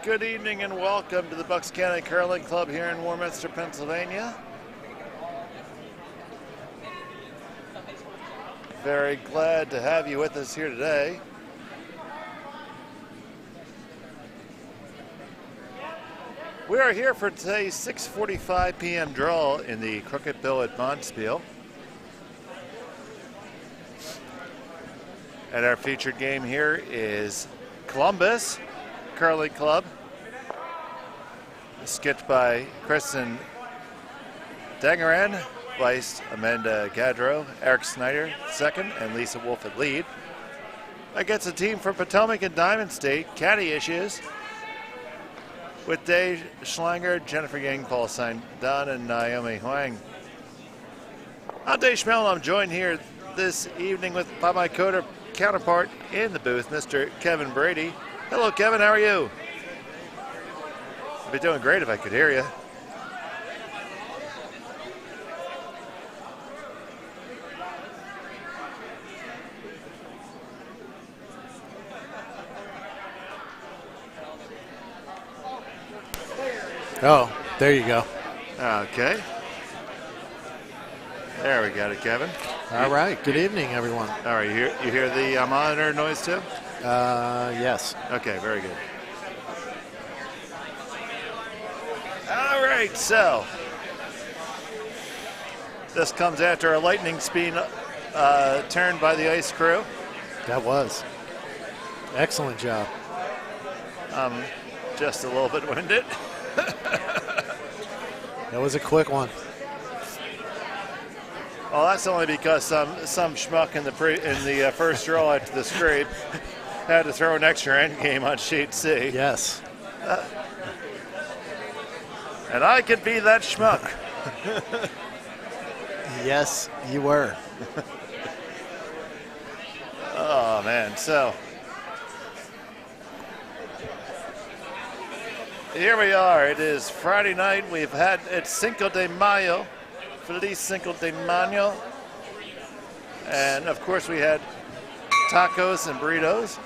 Good evening and welcome to the Bucks County Curling Club here in Warminster, Pennsylvania. Very glad to have you with us here today. We are here for today's 6:45 p.m. draw in the Crooked Billet Bonspiel. And our featured game here is Columbus Curling Club, sketched by Kristen Dangaran, vice Amanda Gadro, Eric Snyder second, and Lisa Wolf at lead. Against a team from Potomac and Diamond State, caddy issues with Dave Schlanger, Jennifer Yang, Paul Stein-Dunn, and Naomi Huang. I'm Dave Schmel, and I'm joined here this evening by my counterpart in the booth, Mr. Kevin Brady. Hello, Kevin. How are you? I'd be doing great if I could hear you. Oh, there you go. Okay. There we got it, Kevin. All right. Good evening, everyone. All right. You hear the monitor noise too? Yes. Okay, very good. All right, so this comes after a lightning speed turn by the ice crew. That was. Excellent job. Just a little bit winded. That was a quick one. Well, that's only because some schmuck in the first draw after the scrape had to throw an extra end game on sheet C. Yes. And I could be that schmuck. Yes, you were. Oh, man. So here we are. It is Friday night. It's Cinco de Mayo. Feliz Cinco de Mayo. And, of course, we had tacos and burritos.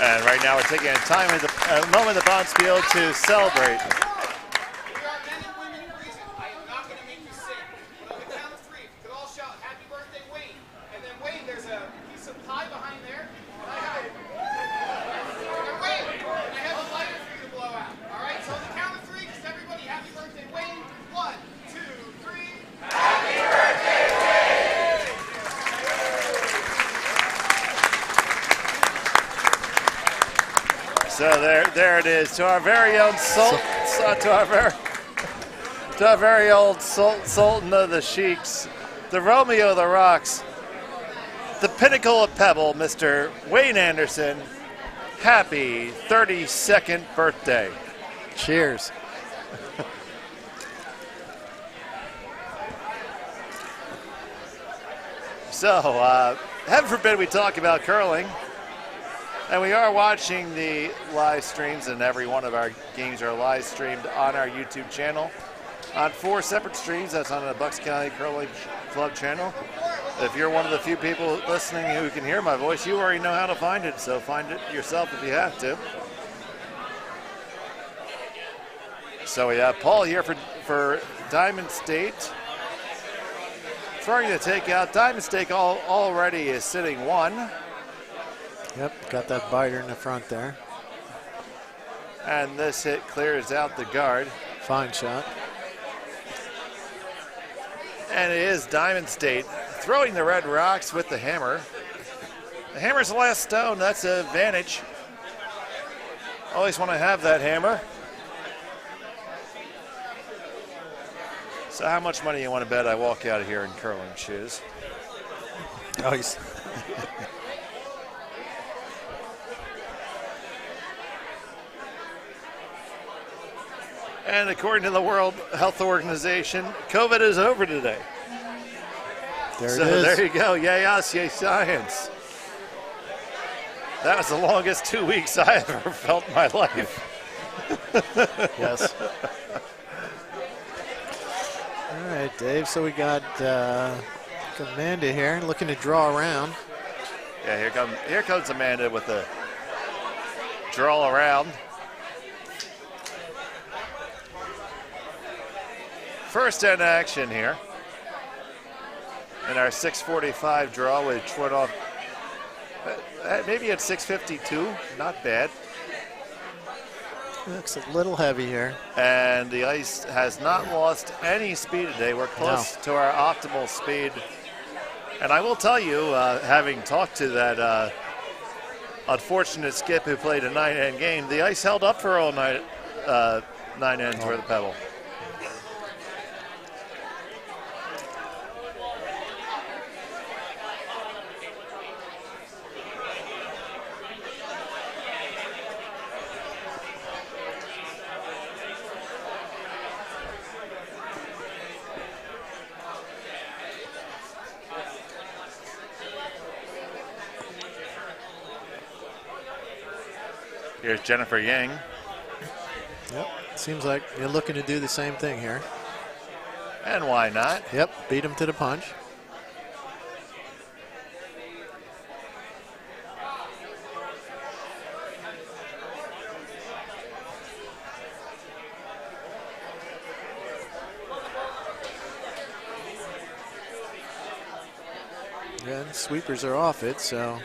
And right now we're taking a moment of the Bonspiel to celebrate. We are men and women in reason. I am not going to make you sing. But on the count of three, if you could all shout, "Happy birthday, Wayne." And then, Wayne, there's a piece of pie behind there. And Wayne, I have a lighter for you to blow out. All right, so on the count of three, just everybody, happy birthday, Wayne. 1, 2, 3. Happy birthday, Wayne! So there it is, to our very own to our very old Sultan of the Sheiks, the Romeo of the Rocks, the pinnacle of Pebble, Mr. Wayne Anderson. Happy 32nd birthday. Cheers. So, heaven forbid we talk about curling. And we are watching the live streams, and every one of our games are live streamed on our YouTube channel on 4 separate streams. That's on the Bucks County Curling Club channel. If you're one of the few people listening who can hear my voice, you already know how to find it, so find it yourself if you have to. So we have Paul here for Diamond State. Throwing the takeout. Diamond State already is sitting 1. Yep, got that biter in the front there. And this hit clears out the guard. Fine shot. And it is Diamond State throwing the red rocks with the hammer. The hammer's the last stone. That's an advantage. Always want to have that hammer. So how much money you want to bet I walk out of here in curling shoes? Oh, he's And according to the World Health Organization, COVID is over today. There So it is. there you go. Yay us, yay science. That was the longest 2 weeks I ever felt in my life. Yes. All right, Dave. So we got Amanda here looking to draw around. Yeah, here comes Amanda with the draw around. First in action here in our 6:45 draw, which went off maybe at 6:52. Not bad. Looks a little heavy here. And the ice has not lost any speed today. We're close to our optimal speed. And I will tell you, having talked to that unfortunate skip who played a 9-end game, the ice held up for all night, 9 ends for the Pebble. Here's Jennifer Yang. Yep. Seems like you're looking to do the same thing here. And why not? Yep. Beat him to the punch. Again, sweepers are off it, so.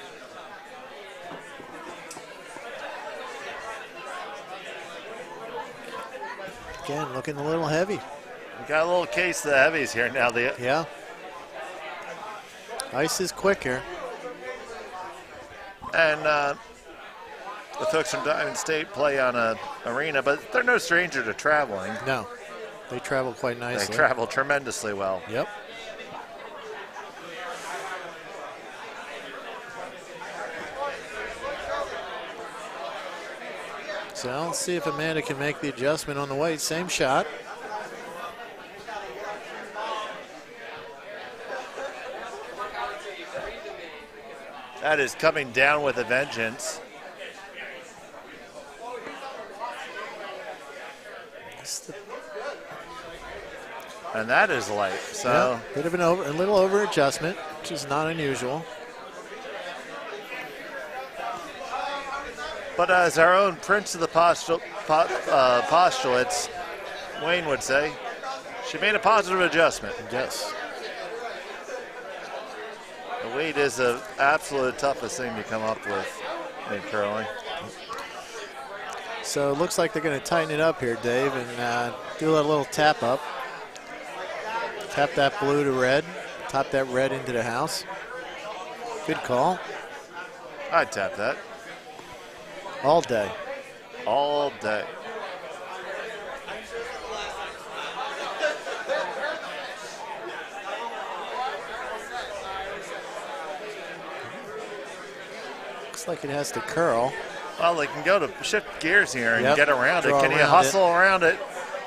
Again, looking a little heavy. We got a little case of the heavies here now. Yeah. Ice is quick here. And the folks from Diamond State play on a arena, but they're no stranger to traveling. No, they travel quite nicely. They travel tremendously well. Yep. So let's see if Amanda can make the adjustment on the weight. Same shot. That is coming down with a vengeance. And that is light. So yeah, bit of a little over adjustment, which is not unusual. But as our own prince of the postulates, Wayne would say, she made a positive adjustment. Yes. The weight is the absolute toughest thing to come up with in curling. So it looks like they're going to tighten it up here, Dave, and do a little tap up. Tap that blue to red. Top that red into the house. Good call. I'd tap that. All day. All day. Looks like it has to curl. Well, they can go to shift gears here and Yep. get around it. Draw Can you around hustle around it?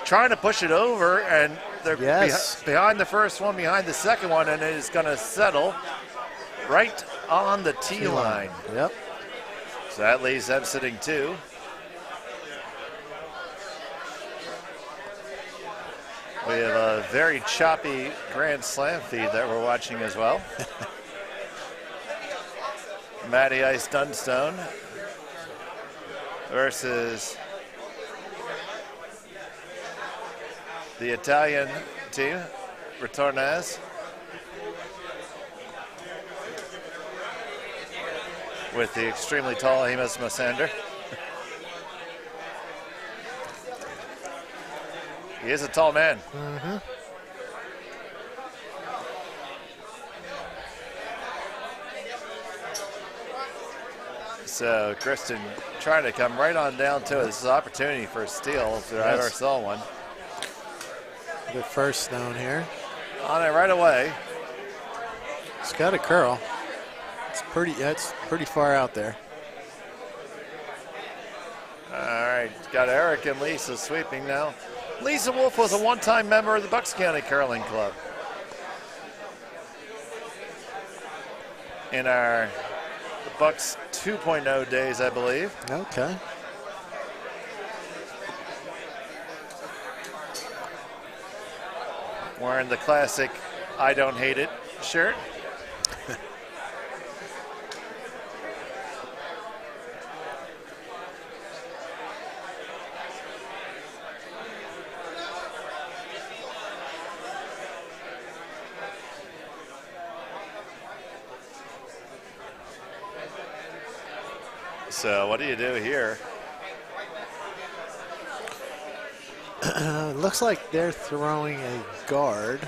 Trying to push it over, and they're Yes. behind the first one, behind the second one, and it is going to settle right on the tee line. Yep. So that leaves them sitting 2. We have a very choppy Grand Slam feed that we're watching as well. Matty Ice Dunstone versus the Italian team, Retornaz, with the extremely tall Amos Mosander. He is a tall man. Mm-hmm. So Kristen trying to come right on down to it. This is an opportunity for a steal if I ever saw one. The first stone here. On it right away. It's got a curl. That's pretty far out there. All right, got Eric and Lisa sweeping now. Lisa Wolf was a one-time member of the Bucks County Curling Club. In our Bucks 2.0 days, I believe. Okay. Wearing the classic I Don't Hate It shirt. So what do you do here? Looks like they're throwing a guard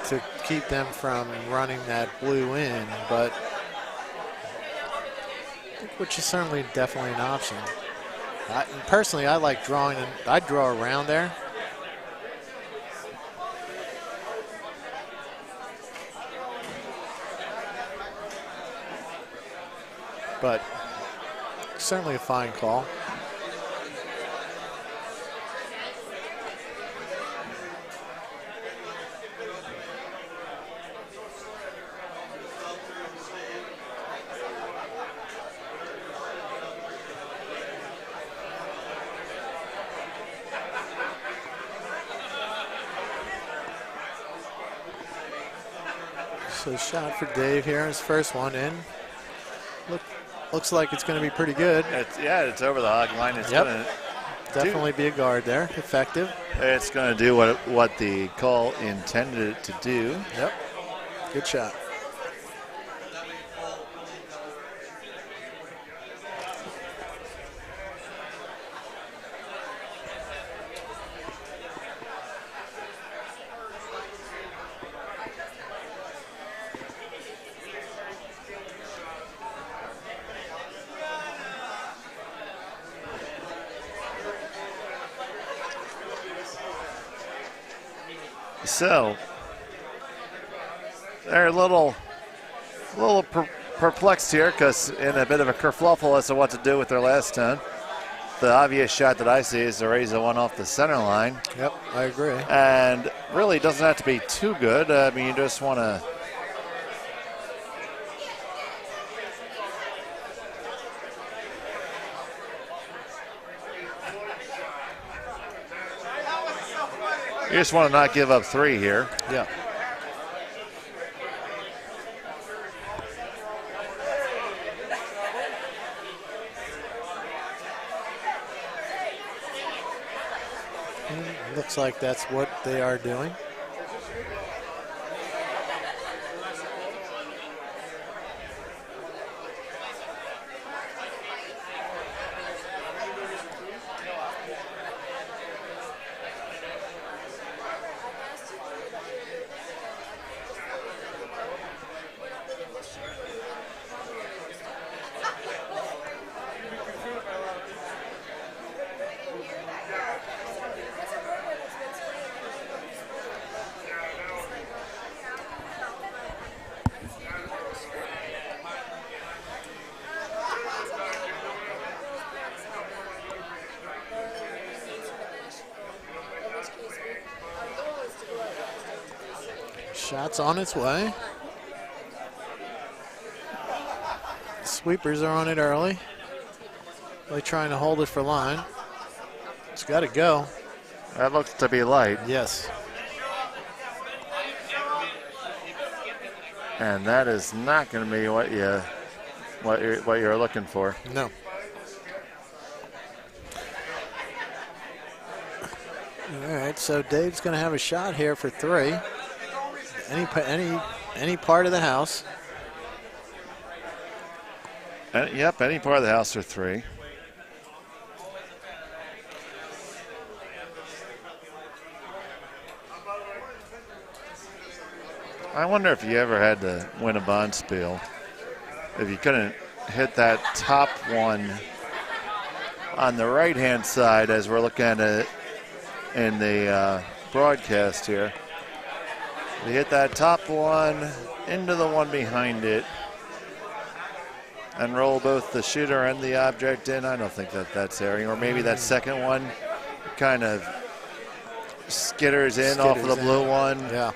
to keep them from running that blue in, but which is certainly definitely an option. Personally, I like drawing. I'd draw around there. But certainly a fine call. So shot for Dave here, his first one in. Looks like it's going to be pretty good. It's over the hog line. It's going to definitely be a guard there, effective. It's going to do what the call intended it to do. Yep, good shot. So they're a little perplexed here because in a bit of a kerfluffle as to what to do with their last 10. The obvious shot that I see is to raise the one off the center line. Yep, I agree. And really doesn't have to be too good. I mean, you just want to. You just want to not give up 3 here. Yeah. Looks like that's what they are doing. Shot's on its way. Sweepers are on it early. Really trying to hold it for line. It's got to go. That looks to be light. Yes. And that is not going to be what you're looking for. No. All right, so Dave's going to have a shot here for 3. Any part of the house. Yep, any part of the house for 3. I wonder if you ever had to win a Bonspiel, if you couldn't hit that top one on the right-hand side as we're looking at it in the broadcast here. You hit that top one into the one behind it, and roll both the shooter and the object in. I don't think that's airing. Or maybe that second one kind of skitters in off of the blue one. Yeah.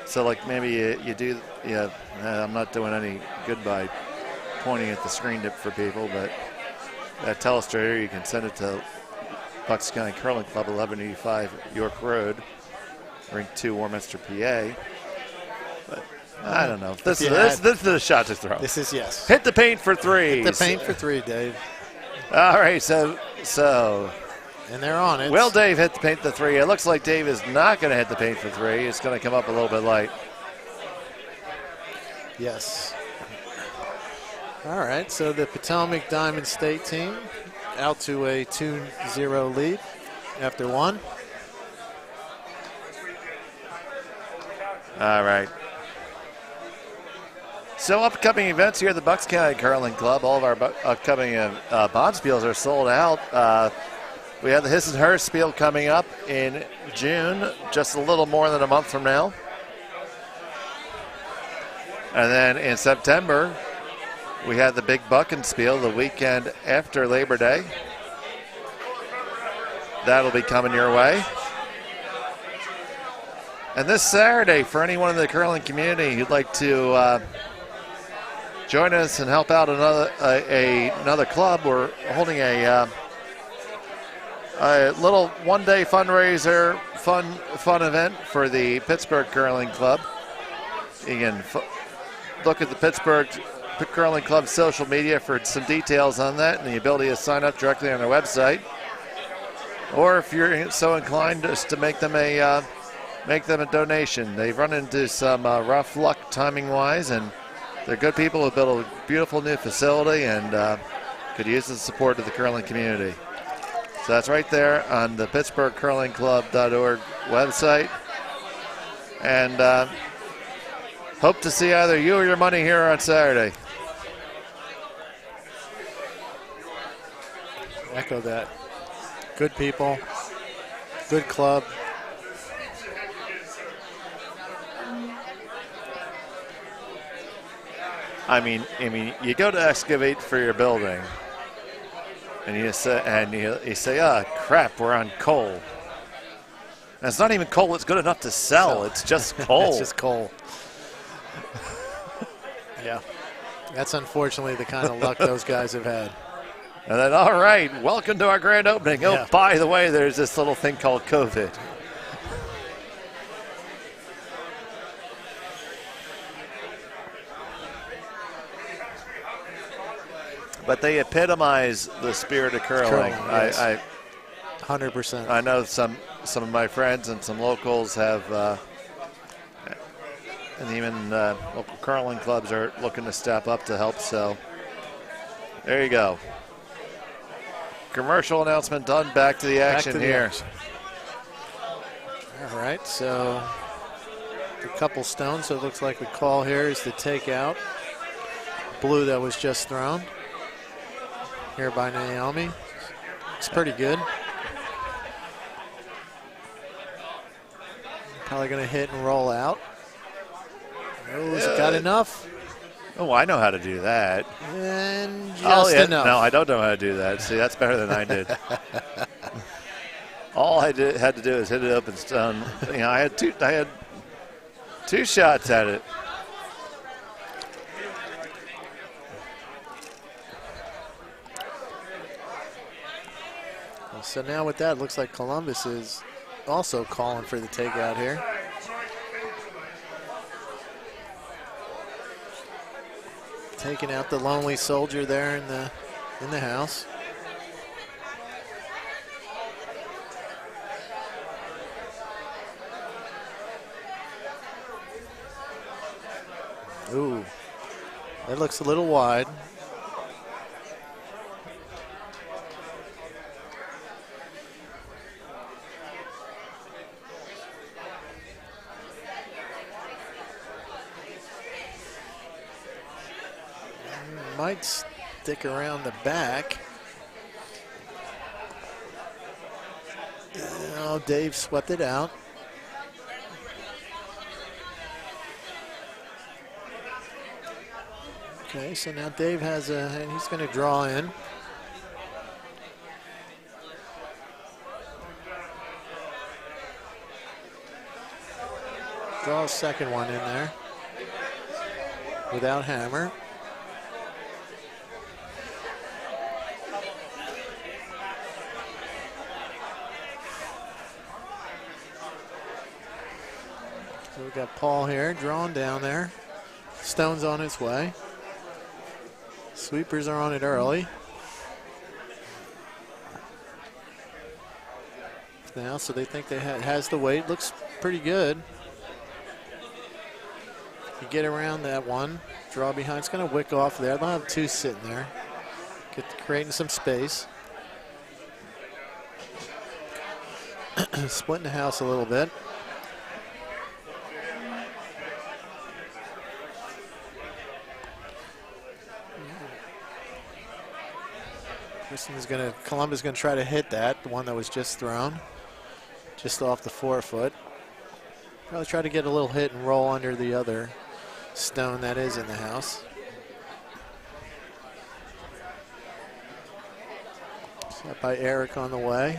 So like maybe you do, yeah, I'm not doing any good by pointing at the screen tip for people, but that telestrator, you can send it to Bucks County Curling Club, 1185 York Road, Rink 2, Warminster, PA. But I don't know. This is the shot to throw. This is yes. Hit the paint for three. Hit the paint for three, Dave. All right, so. And they're on it. Will Dave hit the paint for three? It looks like Dave is not going to hit the paint for three. It's going to come up a little bit light. Yes. All right, so the Potomac Diamond State team out to a 2-0 lead after one. All right. So upcoming events here at the Bucks County Curling Club. All of our upcoming Bonspiels are sold out. We have the Hiss and Hers Spiel coming up in June, just a little more than a month from now. And then in September, we have the Big Buckin Spiel the weekend after Labor Day. That'll be coming your way. And this Saturday, for anyone in the curling community who'd like to join us and help out another club, we're holding a little one-day fundraiser, fun event for the Pittsburgh Curling Club. You can look at the Pittsburgh Curling Club social media for some details on that and the ability to sign up directly on their website. Or if you're so inclined, just to make them a donation. They've run into some rough luck timing-wise, and they're good people who built a beautiful new facility and could use the support of the curling community. So that's right there on the PittsburghCurlingClub.org website. And hope to see either you or your money here on Saturday. Echo that. Good people, good club. I mean, you go to excavate for your building, and you say, ah, crap, we're on coal. And it's not even coal that's good enough to sell. It's just coal. It's just coal. Yeah, that's unfortunately the kind of luck those guys have had. And then, all right, welcome to our grand opening. Yeah. Oh, by the way, there's this little thing called COVID. But they epitomize the spirit of curling. Yes. 100%. I know some of my friends and some locals have, and even local curling clubs are looking to step up to help. So there you go. Commercial announcement done. Back to the action here. All right, so a couple stones. So it looks like the call here is to take out blue that was just thrown here by Naomi. It's pretty good. Probably going to hit and roll out. Oh, has it got enough? Oh, I know how to do that. And just enough. No, I don't know how to do that. See, that's better than I did. All I had to do is hit it up and stun. You know, I had two shots at it. So now with that, it looks like Columbus is also calling for the takeout here. Taking out the lonely soldier there in the house. Ooh, that looks a little wide. Might stick around the back. Oh, Dave swept it out. Okay, so now Dave has and he's going to draw in. Draw a second one in there without hammer. So we got Paul here drawing down there. Stone's on its way. Sweepers are on it early. Now, so they think they has the weight. Looks pretty good. You get around that one, draw behind. It's going to wick off there. They'll have two sitting there. Creating some space. Splitting the house a little bit. Columbus is going to try to hit that, the one that was just thrown, just off the 4-foot. Probably try to get a little hit and roll under the other stone that is in the house. Set by Eric on the way.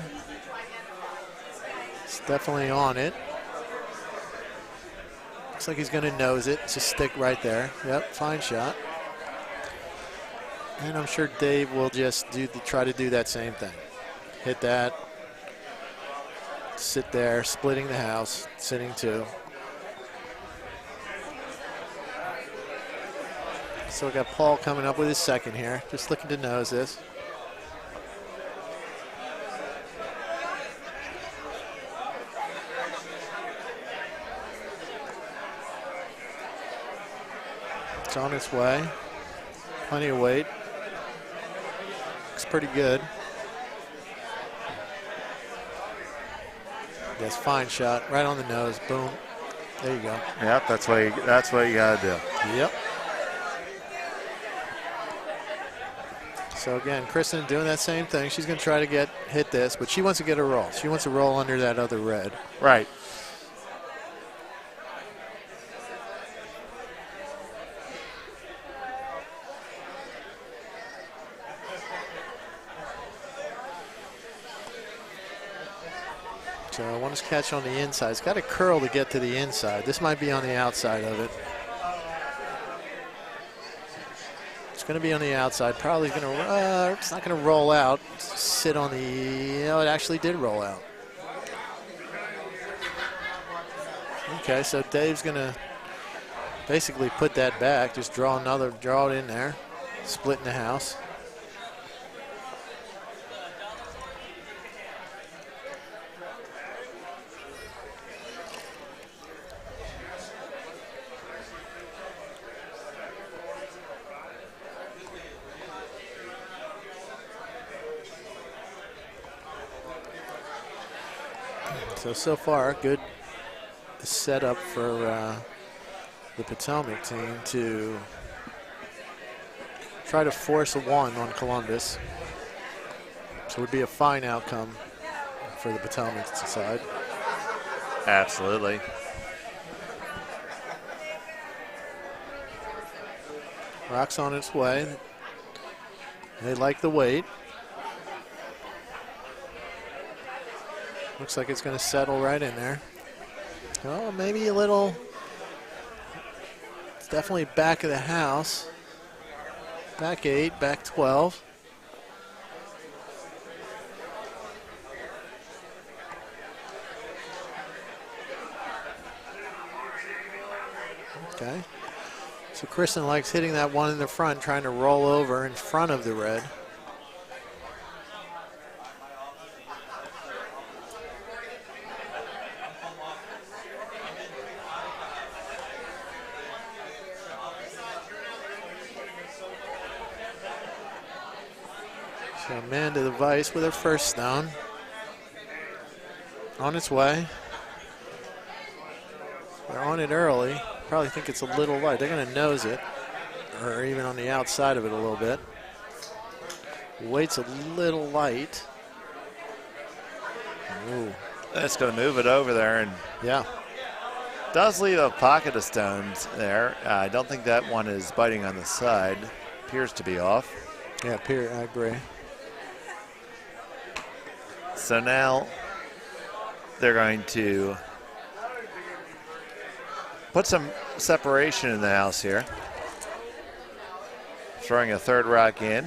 It's definitely on it. Looks like he's going to nose it. Just stick right there. Yep, fine shot. And I'm sure Dave will just try to do that same thing. Hit that. Sit there, splitting the house, sitting two. So we got Paul coming up with his second here. Just looking to nose this. It's on its way. Plenty of weight. Looks pretty good. Yes, fine shot. Right on the nose. Boom. There you go. Yep, that's what you got to do. Yep. So again, Kristen doing that same thing. She's going to try to hit this, but she wants to get a roll. She wants to roll under that other red. Right. So I want to catch on the inside. It's got to curl to get to the inside. This might be on the outside of it. It's going to be on the outside. Probably going to, it's not going to roll out. Sit on the, it actually did roll out. Okay, so Dave's going to basically put that back. Just draw it in there. Splitting the house. So far, good setup for the Potomac team to try to force a one on Columbus. So it would be a fine outcome for the Potomac side. Absolutely. Rock's on its way. They like the weight. Looks like it's going to settle right in there. Oh, maybe a little. It's definitely back of the house. Back 8, back 12. Okay. So Kristen likes hitting that one in the front, trying to roll over in front of the red. So Amanda the Vice with her first stone. On its way. They're on it early. Probably think it's a little light. They're going to nose it, or even on the outside of it a little bit. Weight's a little light. Ooh. Let's go move it over there and yeah. Does leave a pocket of stones there. I don't think that one is biting on the side. Appears to be off. Yeah, I agree. So now they're going to put some separation in the house here. Throwing a third rock in.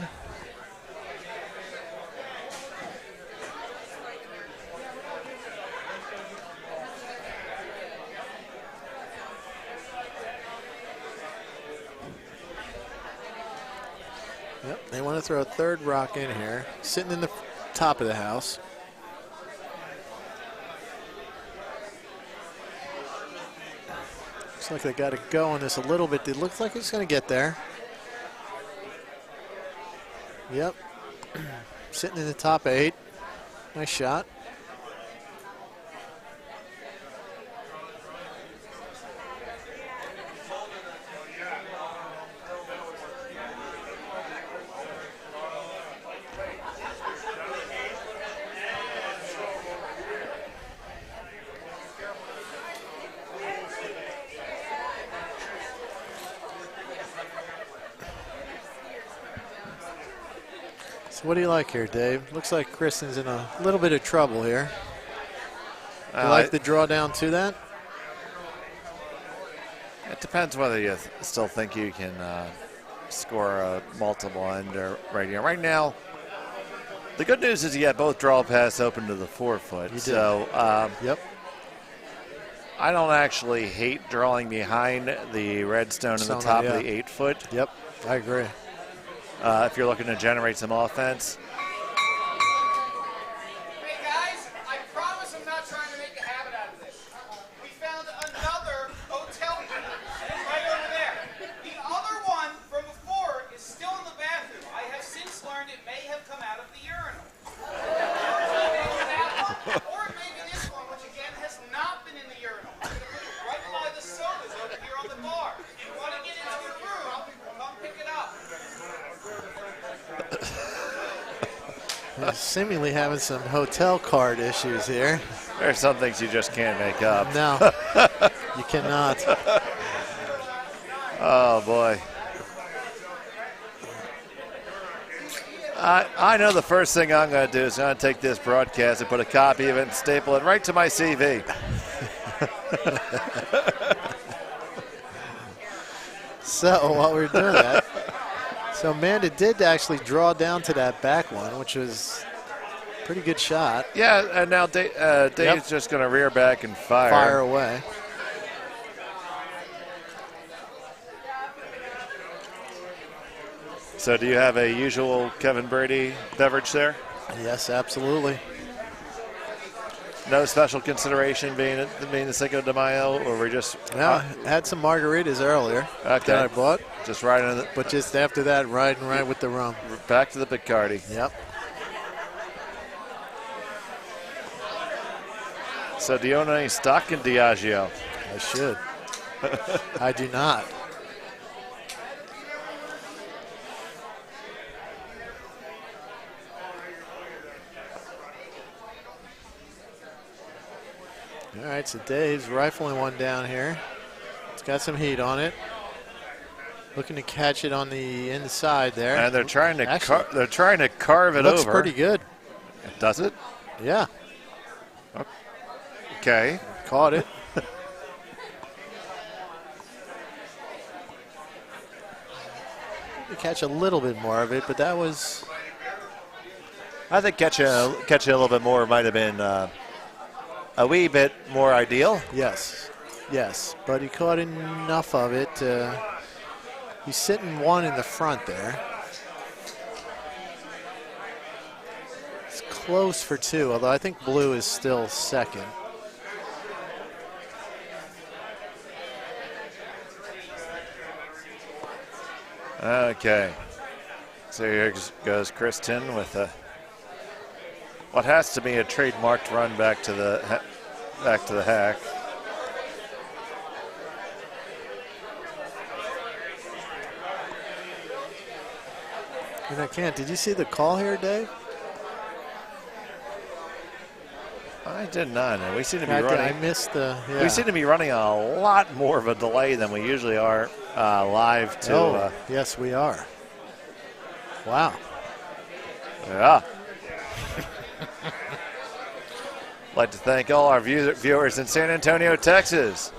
Yep, they want to throw a third rock in here, sitting in the top of the house. Looks like they got to go on this a little bit. It looks like it's going to get there. Yep, sitting in the top 8. Nice shot. What do you like here, Dave? Looks like Kristen's in a little bit of trouble here. You like the draw down to that? It depends whether you still think you can score a multiple under right here. Right now, the good news is you got both draw paths open to the 4-foot. So yep. I don't actually hate drawing behind the red stone in the top of the 8-foot. Yep, I agree. If you're looking to generate some offense. Hey guys, I promise I'm not trying to make a habit out of this. We found another hotel key right over there. The other one from before is still in the bathroom. I have since learned it may have come out of the urinal. Maybe that one, or it may be this one, which again has not been in the urinal. I'm going to put it right by the sodas over here on the bar. If you want to get into your room, come pick it up. Seemingly having some hotel card issues here. There's some things you just can't make up. No, you cannot. Oh, boy. I know the first thing I'm going to do is I'm going to take this broadcast and put a copy of it and staple it right to my CV. So while we're doing that, so Amanda did actually draw down to that back one, which was a pretty good shot. Yeah, and now Dave's just going to rear back and fire. Fire away. So do you have a usual Kevin Brady beverage there? Yes, absolutely. No special consideration being the Cinco de Mayo, or we just had some margaritas earlier that I bought. Just riding in but just after that, riding right with the rum. Back to the Bacardi. Yep. So do you own any stock in Diageo? I should. I do not. All right, so Dave's rifling one down here. It's got some heat on it. Looking to catch it on the inside there. And they're trying to carve it looks over. Pretty good. Does it? Yeah. Okay. Caught it. Catch a little bit more of it, but that was. I think catching a little bit more might have been a wee bit more ideal. Yes, yes, but he caught enough of it. He's sitting one in the front there. It's close for two, although I think blue is still second. Okay, so here goes Kristen with what has to be a trademarked run back to the hack. And I can't. Did you see the call here, Dave? I did not know. We seem to be I running. missed the. Yeah. We seem to be running a lot more of a delay than we usually are live to. Oh, yes, we are. Wow. Yeah. I'd like to thank all our viewers in San Antonio, Texas.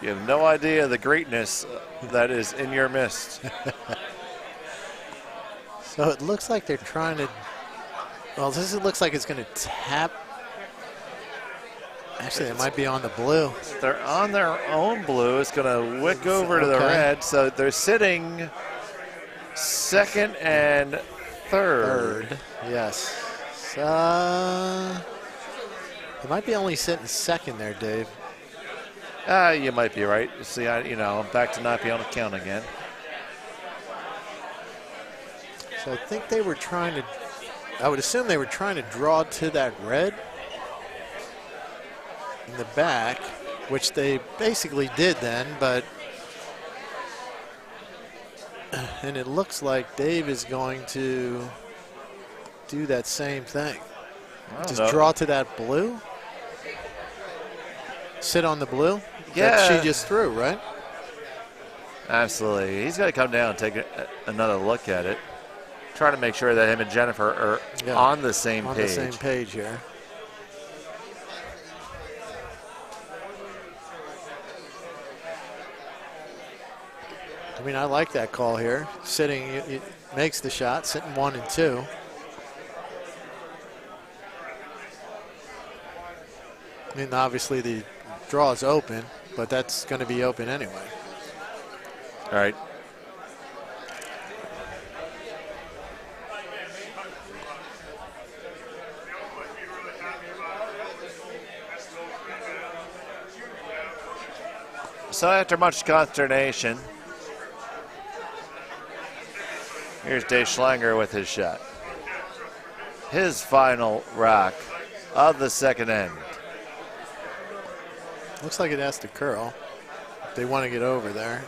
You have no idea the greatness that is in your midst. So it looks like they're trying to. Well, looks like it's going to tap. Actually, it might be on the blue. They're on their own blue. It's going to wick over to the red. So they're sitting second and third. Yes. So they might be only sitting second there, Dave. You might be right. See, I'm back to not be on the count again. So I think they were trying to. I would assume they were trying to draw to that red in the back, which they basically did then, but. And it looks like Dave is going to do that same thing. Just draw to that blue. Sit on the blue. Yeah. That she just threw, right? Absolutely. He's got to come down and take another look at it. Try to make sure that him and Jennifer are on the same page. On the same page here. I mean, I like that call here. Sitting, it makes the shot, sitting 1 and 2. I mean, obviously the draw is open, but that's going to be open anyway. All right. So after much consternation, here's Dave Schlanger with his shot. His final rock of the second end. Looks like it has to curl if they want to get over there.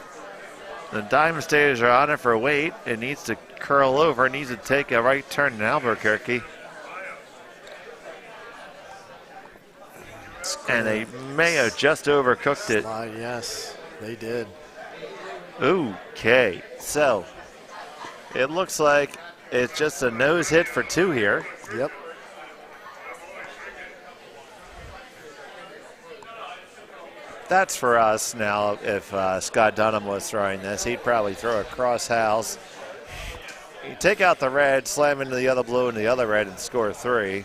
The Diamond Staters are on it for a wait. It needs to curl over. It needs to take a right turn in Albuquerque. And they may have just overcooked it. Yes, they did. Okay, so it looks like it's just a nose hit for 2 here. Yep. That's for us now. If Scott Dunham was throwing this, he'd probably throw a cross house. You take out the red, slam into the other blue and the other red, and score 3.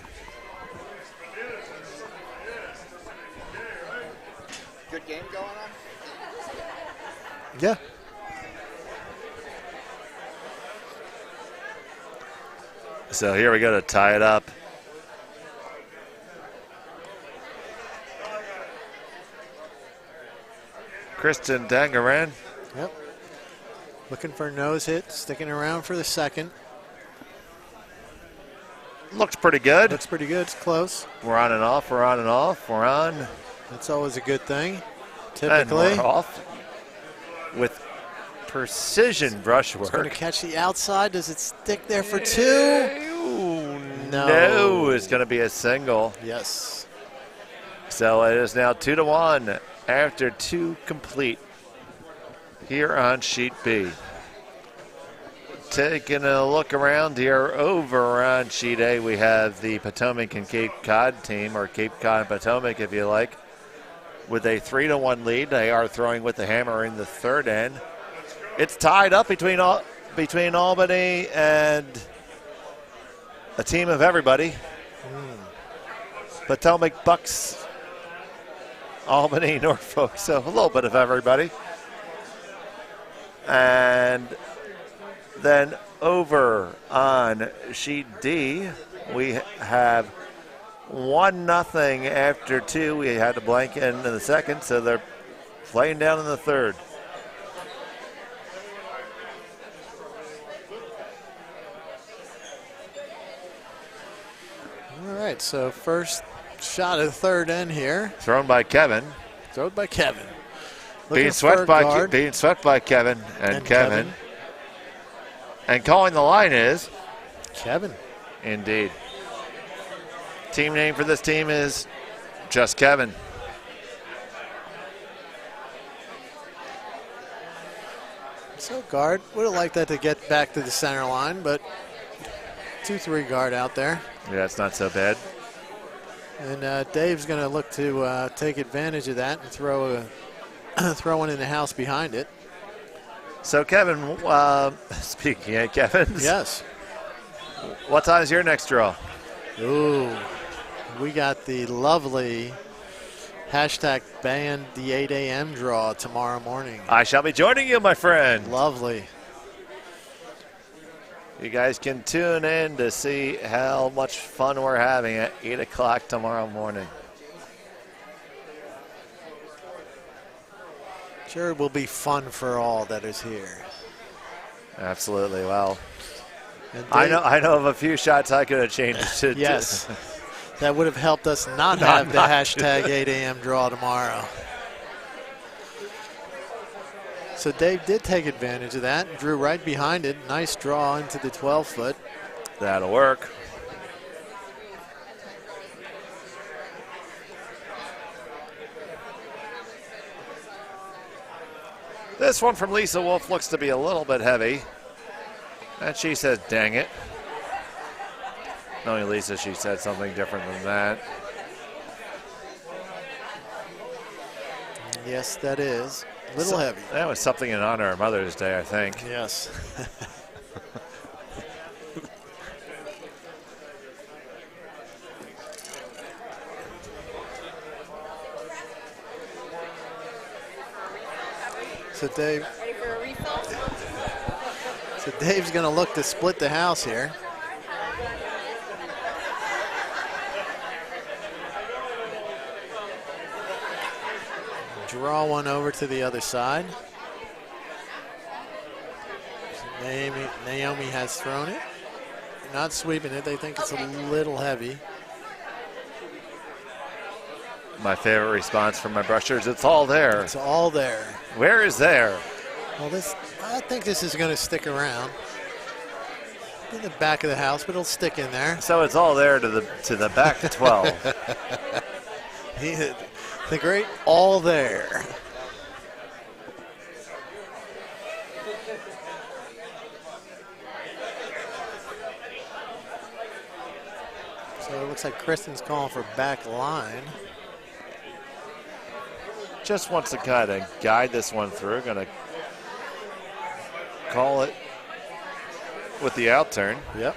Good game going on? Yeah. So here we go to tie it up. Kristen Dangaran. Yep. Looking for a nose hit, sticking around for the second. Looks pretty good. Looks pretty good. It's close. We're on and off. We're on and off. We're on. That's always a good thing. Typically. And we're off with precision brush work. It's going to catch the outside. Does it stick there for 2? No, it's going to be a single. Yes. So it is now 2-1 after 2 complete here on sheet B. Taking a look around here over on sheet A, we have the Potomac and Cape Cod team, or Cape Cod and Potomac if you like, with a 3-1 lead. They are throwing with the hammer in the third end. It's tied up between Albany and a team of everybody. Potomac, Bucks, Albany, Norfolk, so a little bit of everybody. And then over on sheet D, we have 1-0 after 2. We had to blank in the second, so they're playing down in the third. All right, so first shot of the third end here. Thrown by Kevin. Thrown by Kevin. Being swept by Kevin and Kevin. And calling the line is Kevin. Indeed. Team name for this team is just Kevin. So guard, would have liked that to get back to the center line, but 2-3 guard out there. Yeah, it's not so bad. And Dave's going to look to take advantage of that and throw one in the house behind it. So Kevin, speaking of Kevin's. Yes. What time is your next draw? Ooh, we got the lovely #band the 8 a.m. draw tomorrow morning. I shall be joining you, my friend. Lovely. You guys can tune in to see how much fun we're having at 8 o'clock tomorrow morning. Sure, it will be fun for all that is here. Absolutely. Well, And I Dave- know of a few shots I could have changed to. Yes. That would have helped us not have the #8 a.m. draw tomorrow. So Dave did take advantage of that, drew right behind it. Nice draw into the 12-foot. That'll work. This one from Lisa Wolf looks to be a little bit heavy. And she says, dang it. Knowing Lisa, she said something different than that. Yes, that is. A little heavy. That was something in honor of Mother's Day, I think. Yes. So Dave. Ready for a refill? So Dave's going to look to split the house here. Draw one over to the other side. Naomi has thrown it. Not sweeping it. They think it's a little heavy. My favorite response from my brushers, it's all there. It's all there. Where is there? Well, I think this is going to stick around. In the back of the house, but it'll stick in there. So it's all there to the back 12. The great all there. So it looks like Kristen's calling for back line. Just wants to kind of guide this one through. Going to call it with the out turn. Yep.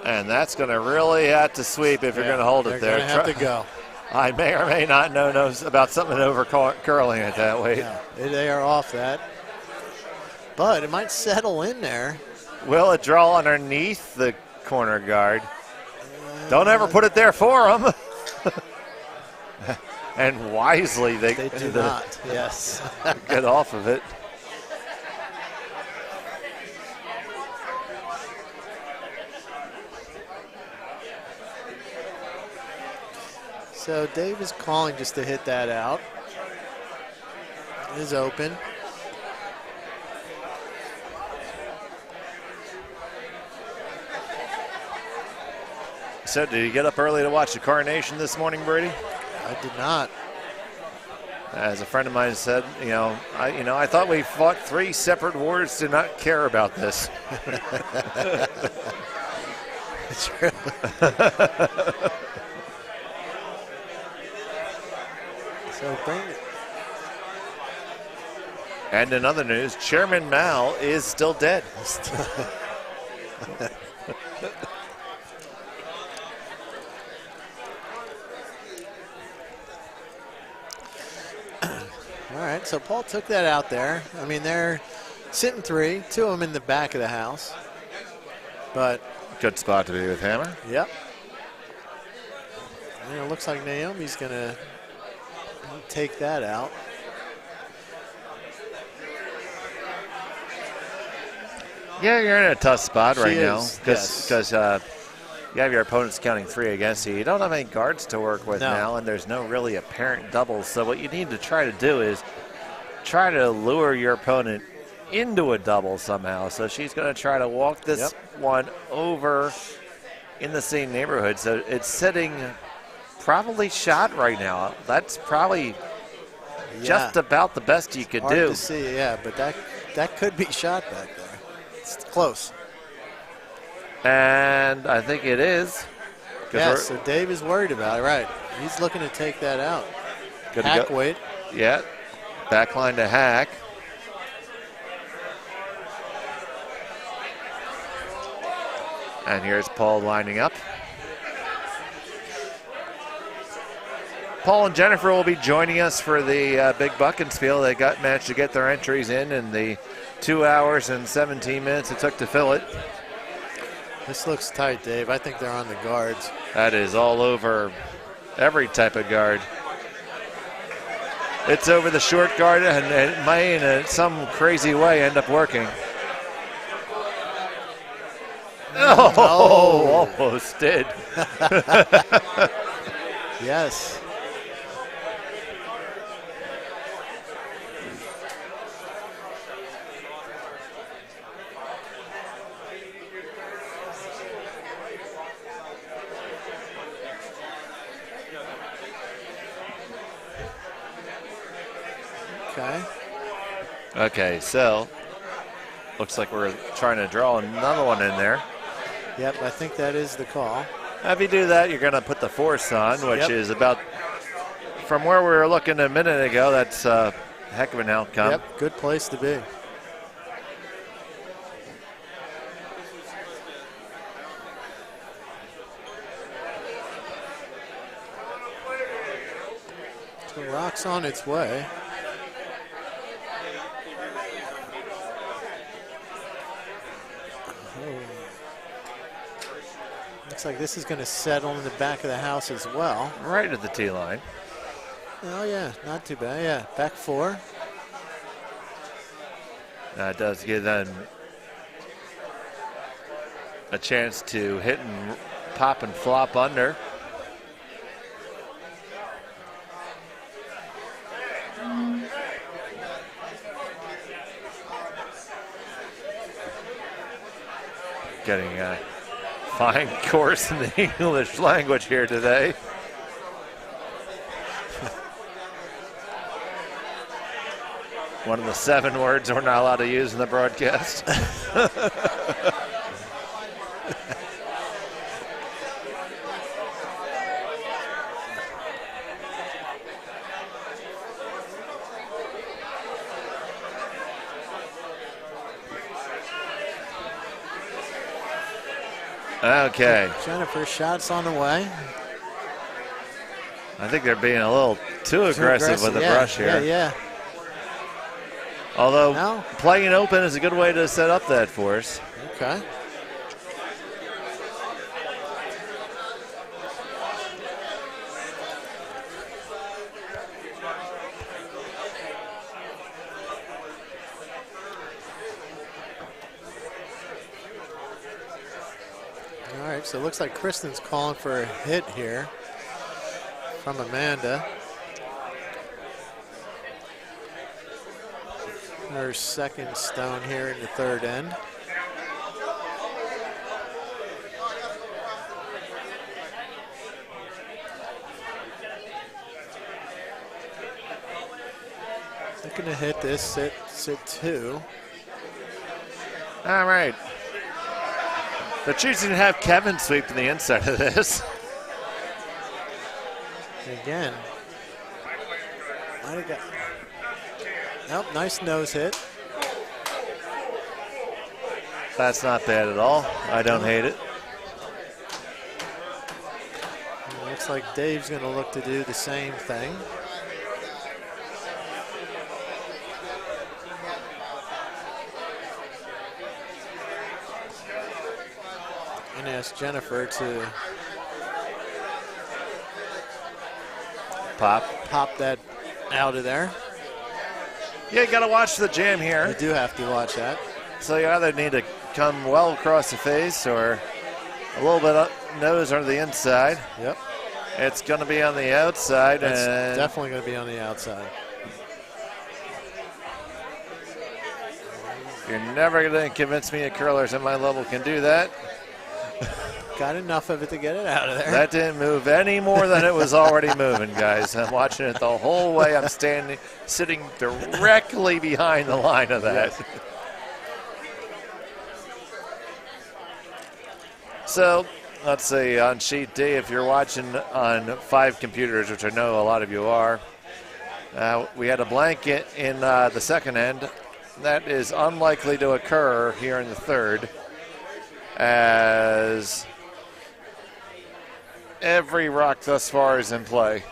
And that's going to really have to sweep if you're going to hold it there. They're going to have to go. I may or may not know about something over curling it that way. Yeah, they are off that. But it might settle in there. Will it draw underneath the corner guard? Don't ever put it there for them. And wisely they do not. Yes. Get off of it. So Dave is calling just to hit that out. It is open. So did you get up early to watch the coronation this morning, Brady? I did not. As a friend of mine said, I thought we fought 3 separate wars to not care about this. True. So bring it. And in other news, Chairman Mao is still dead. All right, so Paul took that out there. I mean, they're sitting 3, 2 of them in the back of the house. But Good spot to be with Hammer. yep. And it looks like Naomi's going to take that out. Yeah, you're in a tough spot right now is, because you have your opponents counting 3 against you. You don't have any guards to work with now, and there's no really apparent doubles. So what you need to try to do is try to lure your opponent into a double somehow. So she's going to try to walk this one over in the same neighborhood. So it's sitting probably shot right now. That's probably just about the best you could hard do. To see, but that could be shot back there. It's close. And I think it is. Yeah, so Dave is worried about it, right. He's looking to take that out. Hack weight. Yeah, backline to Hack. And here's Paul lining up. Paul and Jennifer will be joining us for the big Bonspiel. They managed to get their entries in the 2 hours and 17 minutes it took to fill it. This looks tight, Dave. I think they're on the guards. That is all over every type of guard. It's over the short guard, and it may in some crazy way end up working. Oh, almost did. Yes. Okay, so looks like we're trying to draw another one in there. Yep, I think that is the call. If you do that, you're going to put the force on, which is about, from where we were looking a minute ago, that's a heck of an outcome. Yep, good place to be. So rock's on its way. Looks like this is going to settle in the back of the house as well. Right at the tee line. Oh, yeah, not too bad. Yeah, back 4. That does give them a chance to hit and pop and flop under. Getting a fine course in the English language here today. One of the 7 words we're not allowed to use in the broadcast. Okay. Jennifer, shots on the way. I think they're being a little too aggressive with the brush here. Yeah. Although playing it open is a good way to set up that force. Okay. All right, so it looks like Kristen's calling for a hit here from Amanda. Her second stone here in the third end. Looking to hit this, sit 2. All right. They're choosing to have Kevin sweep to the inside of this. Again. Might have got. Nope, nice nose hit. That's not bad at all. I don't hate it. Looks like Dave's going to look to do the same thing. And ask Jennifer to pop that out of there. Yeah, you got to watch the jam here. You do have to watch that. So you either need to come well across the face or a little bit nose or the inside. Yep. It's going to be on the outside. It's and definitely going to be on the outside. You're never going to convince me a curlers at my level can do that. Got enough of it to get it out of there. That didn't move any more than it was already moving, guys. I'm watching it the whole way. I'm sitting directly behind the line of that. Yes. So, let's see, on sheet D, if you're watching on 5 computers, which I know a lot of you are, we had a blanket in the second end. That is unlikely to occur here in the third, as every rock thus far is in play.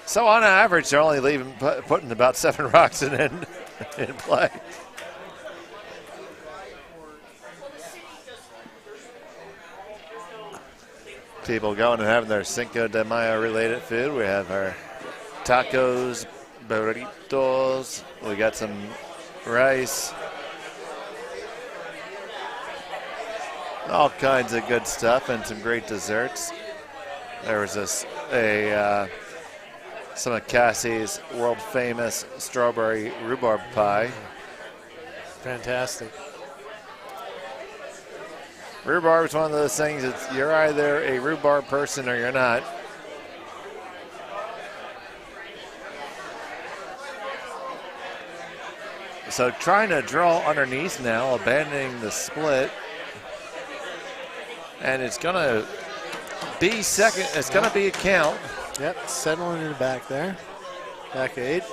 So on average, they're only putting about 7 rocks in play. People going and having their Cinco de Mayo related food. We have our tacos, burritos. We got some rice. All kinds of good stuff and some great desserts. There was some of Cassie's world famous strawberry rhubarb pie. Fantastic. Rhubarb is one of those things that you're either a rhubarb person or you're not. So trying to draw underneath now, abandoning the split. And it's going to be second. It's going to be a count. Yep, settling in the back there. Back 8.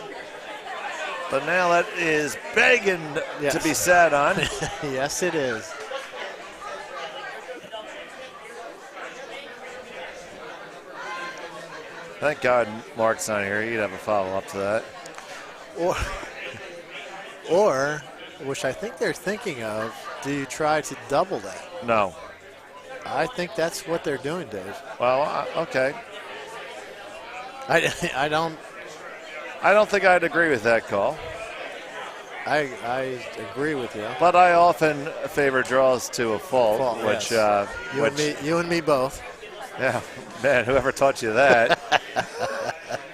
But now that is begging to be sat on. Yes, it is. Thank God Mark's not here. He'd have a follow-up to that. Or, which I think they're thinking of, do you try to double that? No. I think that's what they're doing, Dave. Well, okay. I don't think I'd agree with that call. I agree with you. But I often favor draws to a fault, which yes. You and me both. Yeah, man, whoever taught you that?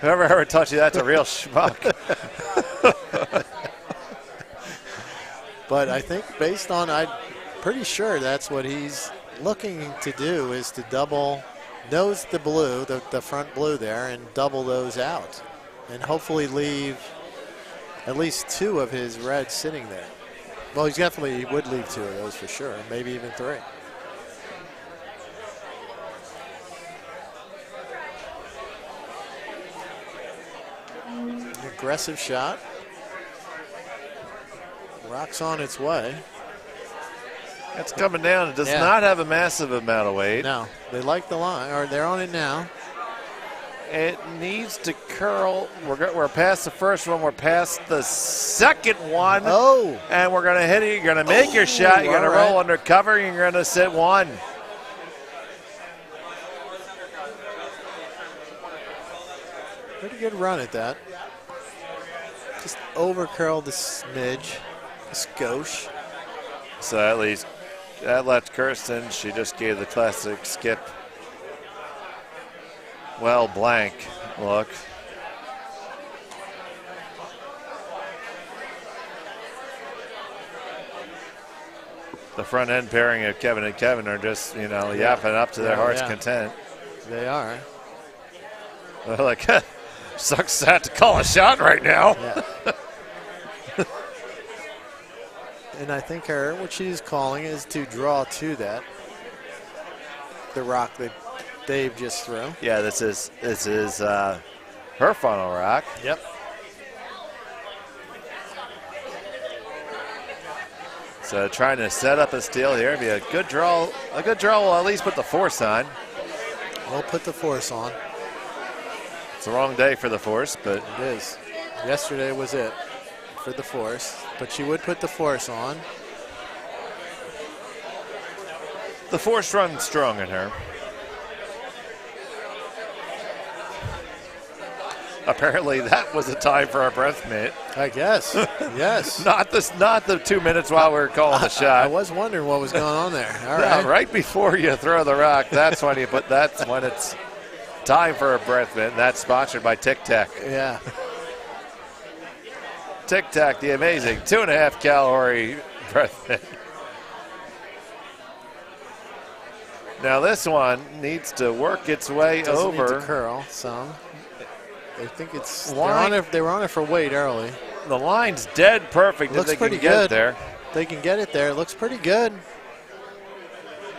Whoever ever taught you that's a real schmuck. But I think I'm pretty sure that's what he's looking to do, is to double nose the blue, the front blue there, and double those out. And hopefully leave at least 2 of his reds sitting there. Well, he would leave 2 of those for sure, maybe even 3. Aggressive shot. Rock's on its way. It's coming down. It does not have a massive amount of weight. No, they like the line, or they're on it now. It needs to curl. We're past the first one. We're past the second one. Oh. And we're going to hit it. You're going to make your shot. You're going to roll under cover. You're going to sit 1. Pretty good run at that. Just over curled the smidge, a skosh. So at least that left Kirsten. She just gave the classic skip. Well, blank look. The front end pairing of Kevin and Kevin are just, yapping up to their heart's content. They are. They're like, sucks to have to call a shot right now. Yeah. And I think what she's calling is to draw to that. The rock that Dave just threw. Yeah, this is her funnel rock. Yep. So trying to set up a steal here. Be a good draw. A good draw will at least put the force on. We'll put the force on. It's the wrong day for the force, but it is. Yesterday was it for the force, but she would put the force on. The force runs strong in her. apparently that was a time for a breath mint. I guess. Yes. Not the 2 minutes while we were calling the shot. I was wondering what was going on there. All No, right. right before you throw the rock, that's when it's time for a breath mint. That's sponsored by Tic Tac. Yeah. Tic Tac, the amazing 2.5 calorie breath mint. Now this one needs to work its way Doesn't over. need to curl some. I think it's they Line- were on it for weight early. The line's dead perfect. Looks if they pretty can get good. it there. They can get it there. It looks pretty good.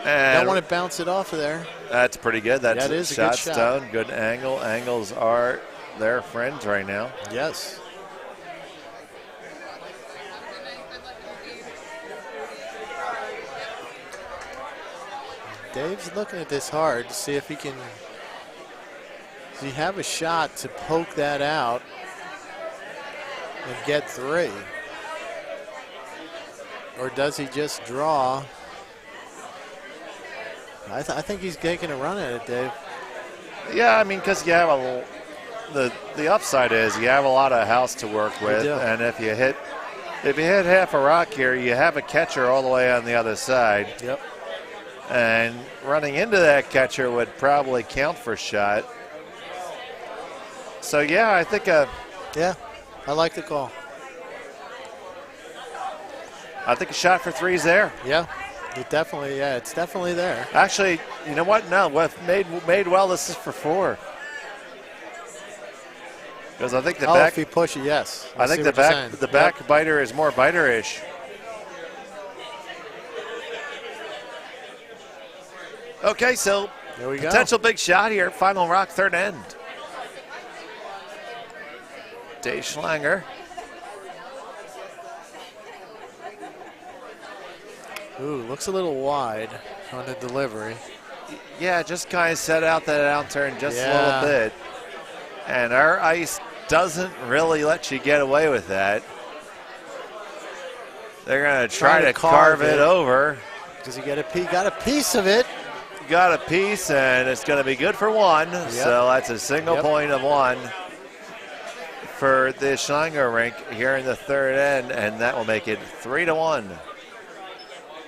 And Don't want to bounce it off of there. that's pretty good. That's That is a shot good shot. stone. Good angle. Angles are their friends right now. Yes. Dave's looking at this hard to see if he can. Does he have a shot to poke that out and get 3? Or does he just draw? I think he's taking a run at it, Dave. Yeah, I mean, because you have the upside is you have a lot of house to work with, do. and if you hit half a rock here, you have a catcher all the way on the other side. Yep. And running into that catcher would probably count for shot. So, yeah, I think Yeah, I like the call. a shot for 3 is there. Yeah, it's definitely there. Actually, you know what? No, made well, this is for 4. Because I think If he pushes, yes. I think the back biter is more biter-ish. Okay, so There we go. potential big shot here. Final rock, third end. Dave Schlanger. Ooh, looks a little wide on the delivery. Yeah, just kind of set out that outturn just a Yeah. little bit. And our ice doesn't really let you get away with that. They're going to try to carve it over. Does he got a piece of it? Got a piece, and it's going to be good for 1. So that's a single point of 1 for the Schlanger rink here in the third end, and that will make it 3-1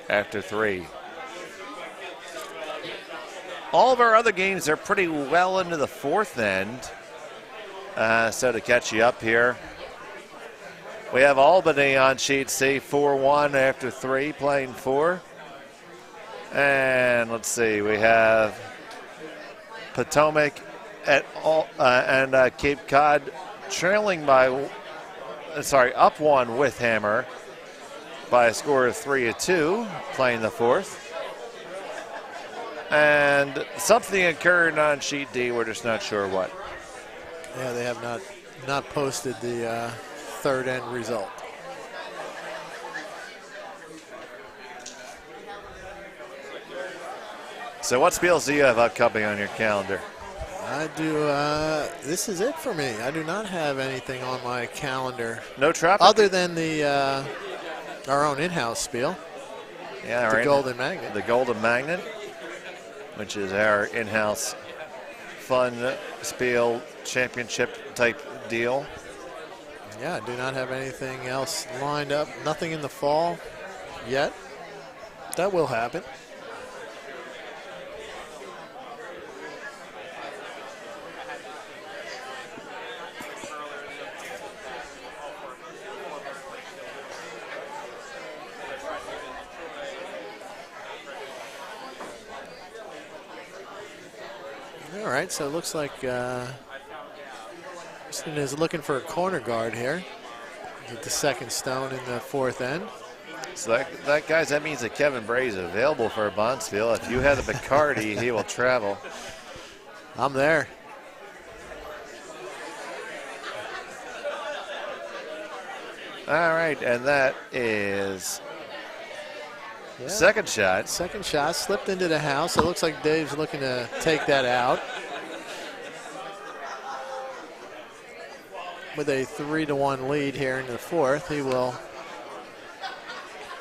after 3. All of our other games are pretty well into the fourth end. So to catch you up here, we have Albany on sheet C, 4-1 after 3, playing 4. And let's see, we have Potomac and Cape Cod trailing by, up 1 with Hammer by a score of 3-2, playing the fourth. And something occurred on sheet D, we're just not sure what. Yeah, they have not posted the third end result. So what spiels do you have upcoming on your calendar? I do. This is it for me. I do not have anything on my calendar No traffic? other than the our own in-house spiel, Yeah, the right. Golden Magnet. The Golden Magnet, which is our in-house fun spiel championship type deal. Yeah, I do not have anything else lined up. Nothing in the fall yet. That will happen. All right, so it looks like Houston is looking for a corner guard here. Get the second stone in the fourth end. So that means that Kevin Bray is available for a Bonspiel. If you have the Bacardi, he will travel. I'm there. All right, and that is second shot. Second shot slipped into the house. It looks like Dave's looking to take that out. With a 3-1 lead here in the fourth, he will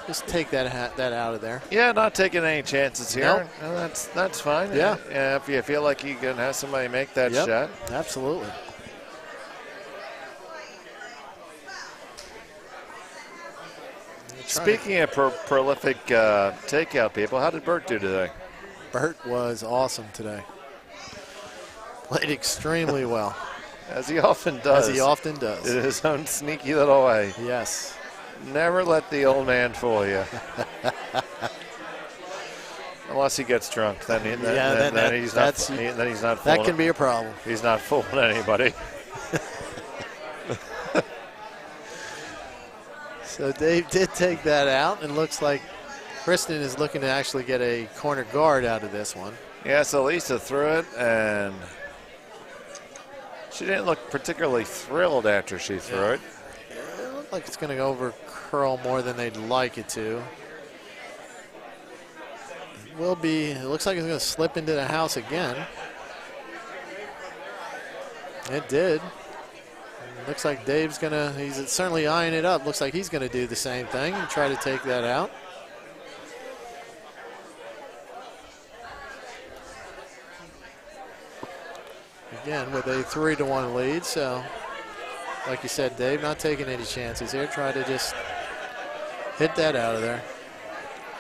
just take that out of there. Yeah, not taking any chances here. Nope. No, that's fine. Yeah. If you feel like you can have somebody make that Yep, shot. absolutely. Speaking of prolific takeout people, how did Bert do today? Bert was awesome today. Played extremely well. As he often does. As he often does. In his own sneaky little way. Yes. Never let the old man fool you. Unless he gets drunk, then he's not fooling. That can be a problem. He's not fooling anybody. So Dave did take that out, and looks like Kristen is looking to actually get a corner guard out of this one. Yeah, so Lisa threw it, and she didn't look particularly thrilled after she threw it. It looked like it's going to over curl more than they'd like it to. It looks like it's going to slip into the house again. It did. Looks like Dave's he's certainly eyeing it up. Looks like he's going to do the same thing and try to take that out. Again, with a 3-1 lead. So, like you said, Dave, not taking any chances here. Try to just hit that out of there.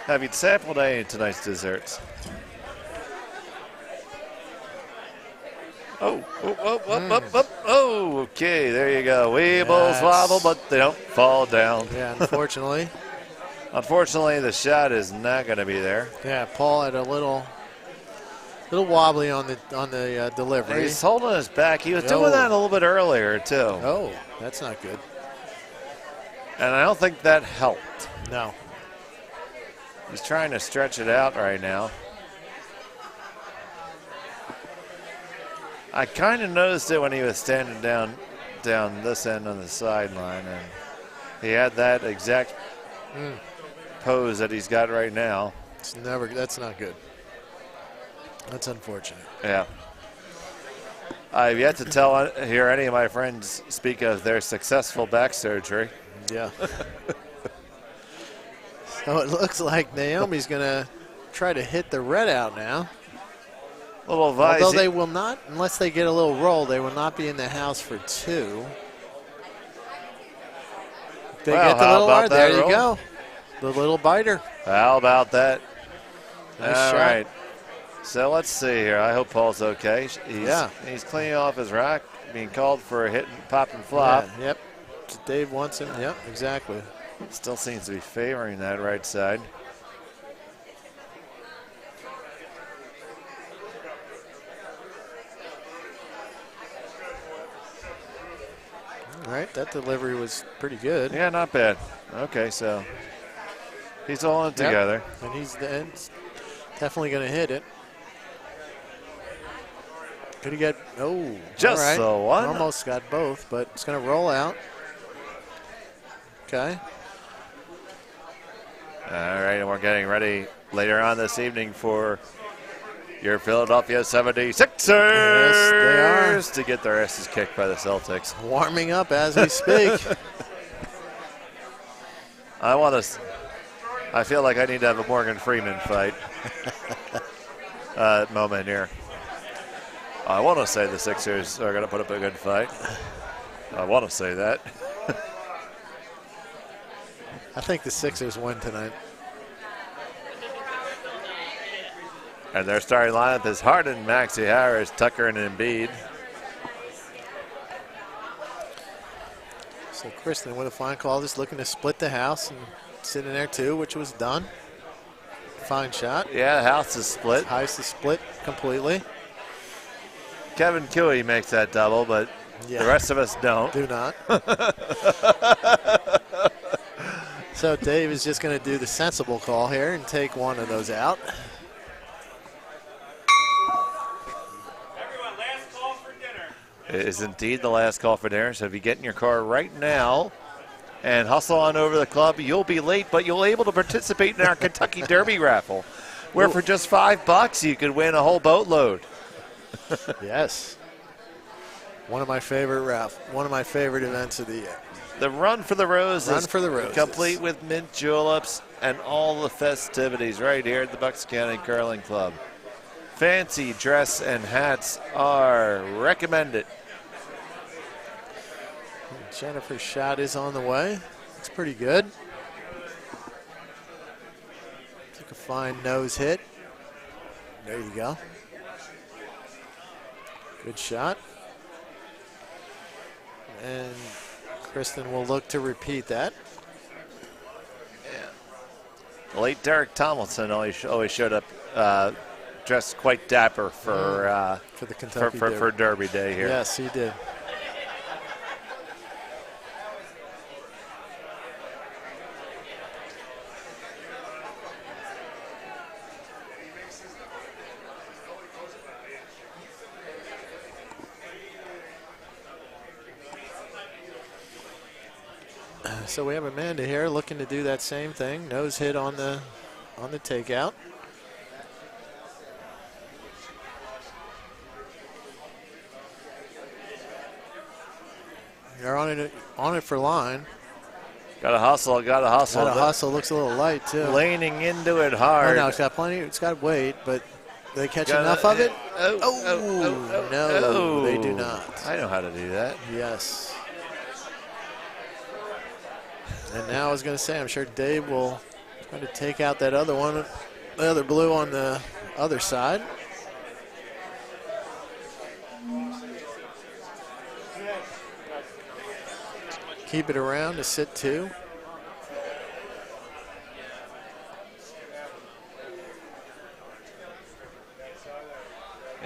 Have you sampled any of tonight's desserts? Oh, okay, there you go. Weebles wobble, but they don't fall down. Yeah, unfortunately. Unfortunately, the shot is not going to be there. Yeah, Paul had a little wobbly on the delivery. He's holding his back. He was doing that a little bit earlier, too. Oh, that's not good. And I don't think that helped. No. He's trying to stretch it out right now. I kind of noticed it when he was standing down this end on the sideline, and he had that exact pose that he's got right now. That's not good. That's unfortunate. Yeah. I've yet to hear any of my friends speak of their successful back surgery. Yeah. So it looks like Naomi's going to try to hit the red out now. Although they will not, unless they get a little roll, they will not be in the house for 2. They get the little R. There you go. The little biter. How about that? Nice All shot. right. So let's see here. I hope Paul's okay. He's cleaning off his rack, being called for a hit and pop and flop. Yeah, yep. Dave wants him. Yep, exactly. Still seems to be favoring that right side. All right, that delivery was pretty good. Yeah, not bad. Okay, so he's holding it together. And he's definitely going to hit it. Could he get, just all right. the one. Almost got both, but it's going to roll out. Okay. All right, and we're getting ready later on this evening for your Philadelphia 76ers. Yes, they are. To get their asses kicked by the Celtics. Warming up as we speak. I feel like I need to have a Morgan Freeman fight moment here. I want to say the Sixers are going to put up a good fight. I want to say that. I think the Sixers win tonight. And their starting lineup is Harden, Maxey Harris, Tucker, and Embiid. So Kristen with a fine call, just looking to split the house and sit in there too, which was done. Fine shot. Yeah, the house is split. House is split completely. Kevin Cooey makes that double, but the rest of us don't. Do not. So Dave is just going to do the sensible call here and take one of those out. Everyone, last call for dinner. It is indeed the last call for dinner. So if you get in your car right now and hustle on over to the club, you'll be late, but you'll be able to participate in our Kentucky Derby raffle, where for just $5 you could win a whole boatload. Yes. One of my favorite events of the year. The Run for the Roses. Run for the Roses. Complete with mint juleps and all the festivities right here at the Bucks County Curling Club. Fancy dress and hats are recommended. Jennifer's shot is on the way. It's pretty good. Took a fine nose hit. There you go. Good shot. And Kristen will look to repeat that. The late Derek Tomlinson always showed up dressed quite dapper for the Kentucky Derby. for Derby Day here. Yes, he did. So we have Amanda here looking to do that same thing. Nose hit on the takeout. They're on it for line. Got to hustle. Got to hustle. Looks a little light too. Leaning into it hard. Oh no, it's got plenty. It's got weight, but they catch enough of it. No, they do not. I know how to do that. Yes. And now I was going to say, I'm sure Dave will try to take out that other one, the other blue on the other side. Keep it around to sit 2.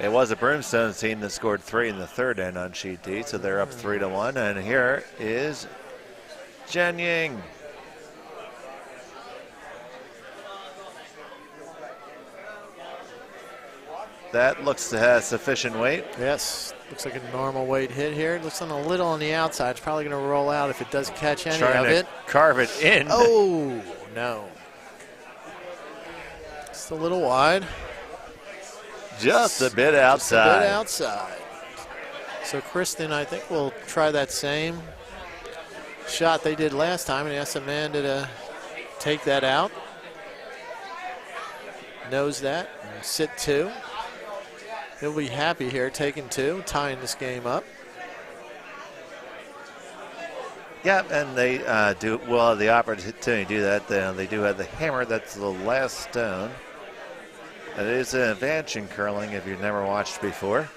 It was a Brimstone team that scored 3 in the third end on sheet D, so they're up 3-1. And here is Jen Ying. That looks to have sufficient weight. Yes, looks like a normal weight hit here. It looks a little on the outside. It's probably going to roll out if it does catch any of it. Carve it in. Oh, no. Just a little wide. Just a bit outside. Just a bit outside. So Kristen, I think, will try that same shot they did last time and ask Amanda to take that out. Knows that. And sit 2. He'll be happy here, taking 2, tying this game up. Yeah, and they will have the opportunity to do that. They do have the hammer. That's the last stone. It is an advantage in curling if you've never watched before.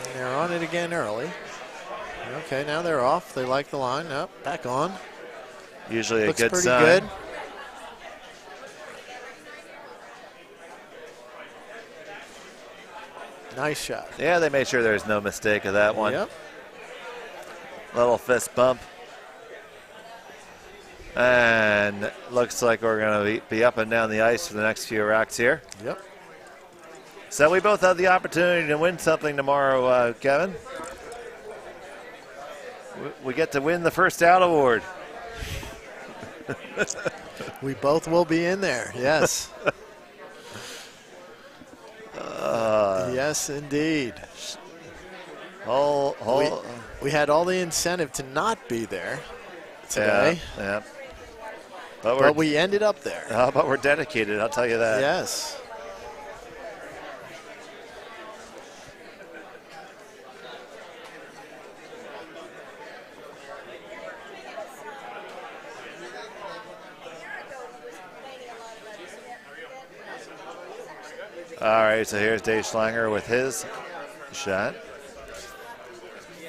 And they're on it again early. Okay, now they're off. They like the line. Nope, back on. Usually Looks a good pretty sign. Good. Nice shot. Yeah, they made sure there's no mistake of that one. Yep. Little fist bump. And looks like we're going to be up and down the ice for the next few racks here. Yep. So we both have the opportunity to win something tomorrow, Kevin. We get to win the first out award. We both will be in there, yes. Yes, indeed. We had all the incentive to not be there today. Yeah. But we ended up there. But we're dedicated, I'll tell you that. Yes. All right, so here's Dave Schlanger with his shot.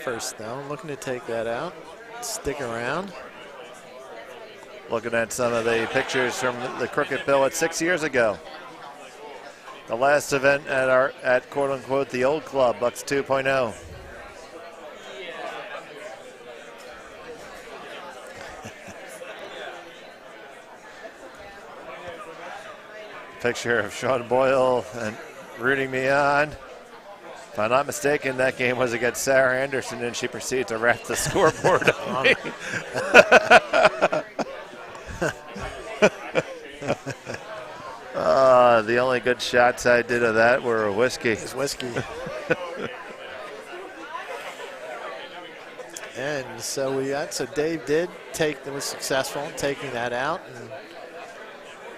First down, looking to take that out. Stick around. Looking at some of the pictures from the Crooked Billet 6 years ago. The last event at quote unquote the old club, Bucks 2.0. Picture of Sean Boyle and rooting me on. If I'm not mistaken, that game was against Sarah Anderson, and she proceeded to wrap the scoreboard on me. The only good shots I did of that were a whiskey. It's whiskey. And so Dave was successful in taking that out. And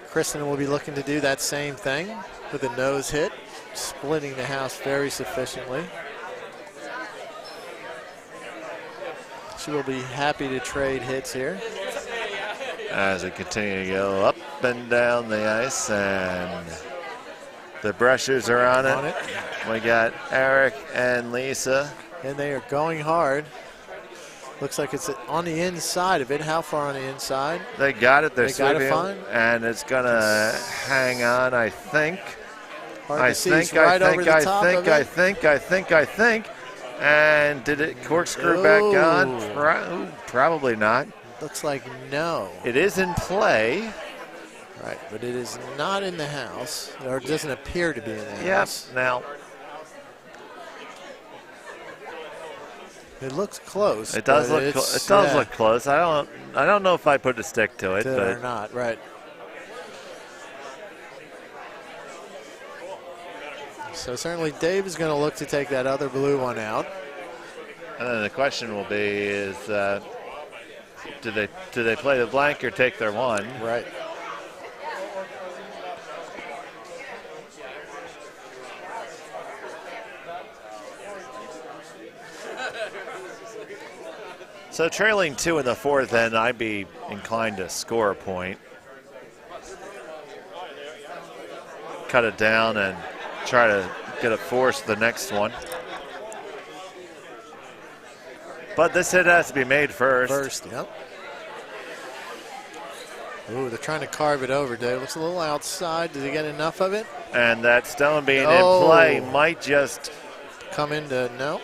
Kristen will be looking to do that same thing with a nose hit, splitting the house very sufficiently. She will be happy to trade hits here. as we continue to go up and down the ice, and the brushers are on it. We got Eric and Lisa. And they are going hard. Looks like it's on the inside of it. How far on the inside? They got it. They're got it sweeping, fine. and it's going to hang on, I think. Hard to see. It's right over the top of it. I think. And did it corkscrew back on? Probably not. Looks like no. It is in play. Right, but it is not in the house, or it doesn't appear to be in the house. Yep. Now, it looks close. it does look. It does look close. I don't know if I put a stick to it, or not. Right. So certainly Dave is going to look to take that other blue one out. And then the question will be: is do they play the blank or take their one? Right. So trailing 2 in the fourth, then I'd be inclined to score a point. Cut it down and try to get a force the next one. But this hit has to be made first. Yep. Ooh, they're trying to carve it over, Dave. Looks a little outside. Did he get enough of it? And that stone being in play might just come into no.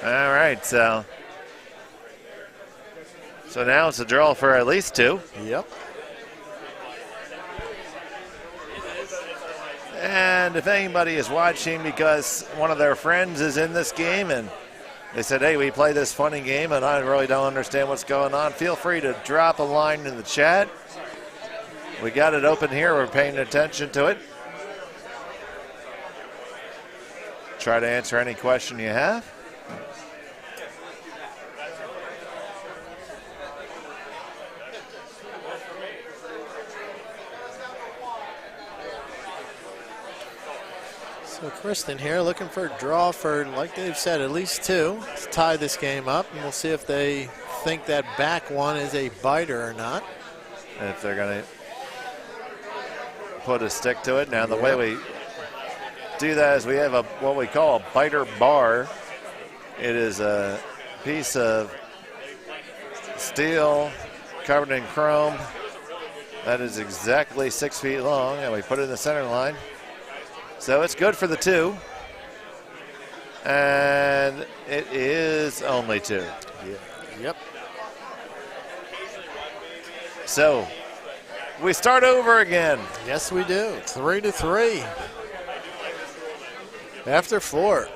All right, so now it's a draw for at least 2. Yep. And if anybody is watching because one of their friends is in this game and they said, hey, we play this funny game and I really don't understand what's going on, feel free to drop a line in the chat. We got it open here. We're paying attention to it. Try to answer any question you have. So Kristen here looking for a draw for, like Dave said, at least 2 to tie this game up, and we'll see if they think that back one is a biter or not. And if they're going to put a stick to it. Now the way we do that is we have what we call a biter bar. It is a piece of steel covered in chrome that is exactly 6 feet long, and we put it in the center line. So it's good for the 2. And it is only 2. Yeah. Yep. So we start over again. Yes, we do. 3-3. After 4.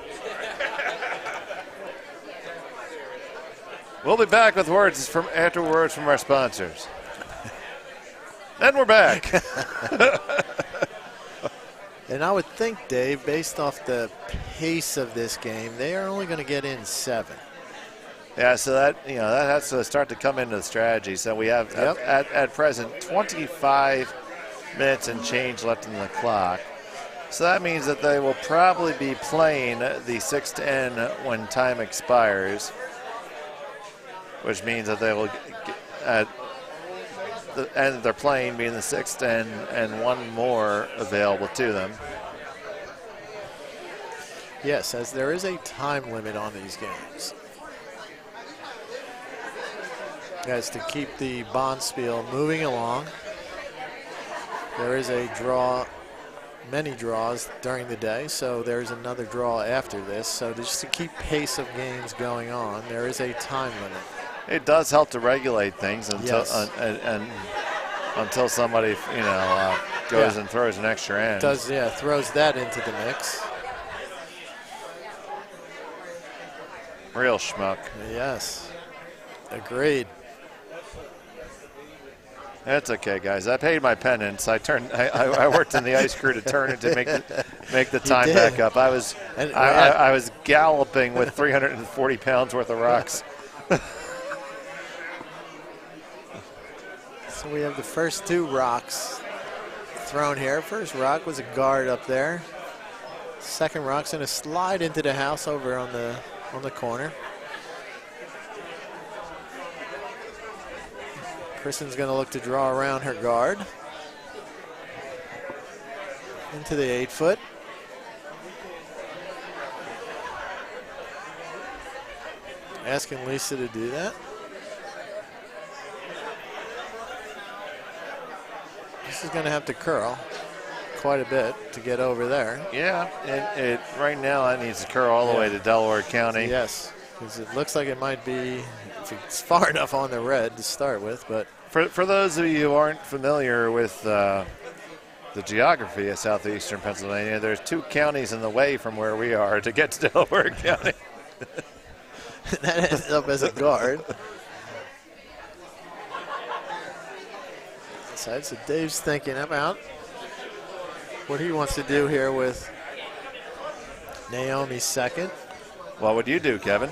We'll be back with words from our sponsors. And we're back. And I would think, Dave, based off the pace of this game, they are only going to get in 7. Yeah, so that has to start to come into the strategy. So we have at present 25 minutes and change left in the clock. So that means that they will probably be playing the 6-10 when time expires, which means that they will at the end of their playing being the 6-10 and one more available to them. Yes, as there is a time limit on these games. As to keep the Bonspiel moving along. There is a draw, many draws during the day, so there's another draw after this. So just to keep pace of games going on, there is a time limit. It does help to regulate things until until somebody goes and throws an extra end. Throws that into the mix. Real schmuck. Yes, agreed. That's okay, guys. I paid my penance. I worked in the ice crew to turn it to make the time back up. I was galloping with 340 pounds worth of rocks. So we have the first 2 rocks thrown here. First rock was a guard up there. Second rock's going to slide into the house over on the corner. Kristen's going to look to draw around her guard. Into the 8-foot. Asking Lisa to do that. This is going to have to curl quite a bit to get over there. Yeah, it right now it needs to curl all the way to Delaware County. Yes, because it looks like it might be, if it's far enough on the red to start with. But for those of you who aren't familiar with the geography of southeastern Pennsylvania, there's 2 counties in the way from where we are to get to Delaware County. That ends up as a guard. So Dave's thinking about what he wants to do here with Naomi's second. What would you do, Kevin?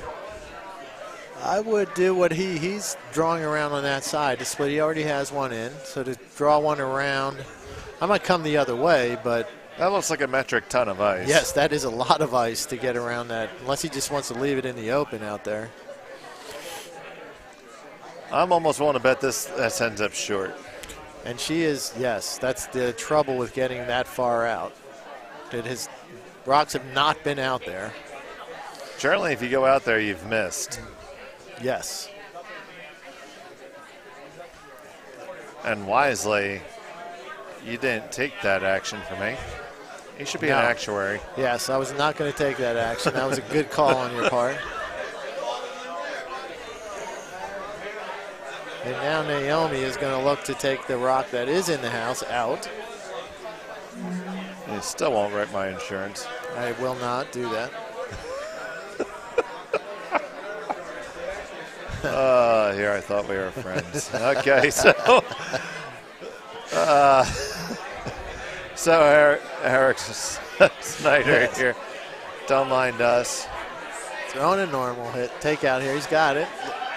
I would do what he's drawing around on that side to split. He already has one in, so to draw one around, I might come the other way, but that looks like a metric ton of ice. Yes, that is a lot of ice to get around that, unless he just wants to leave it in the open out there. I'm almost willing to bet this ends up short. And she is, yes, that's the trouble with getting that far out. Rocks have not been out there. Certainly if you go out there, you've missed. Yes. And wisely, you didn't take that action for me. You should be an actuary. Yes, I was not going to take that action. That was a good call on your part. And now Naomi is going to look to take the rock that is in the house out. You still won't write my insurance. I will not do that. Here I thought we were friends. Okay, so Eric Snyder here. Don't mind us. Throwing a normal hit. Take out here. He's got it.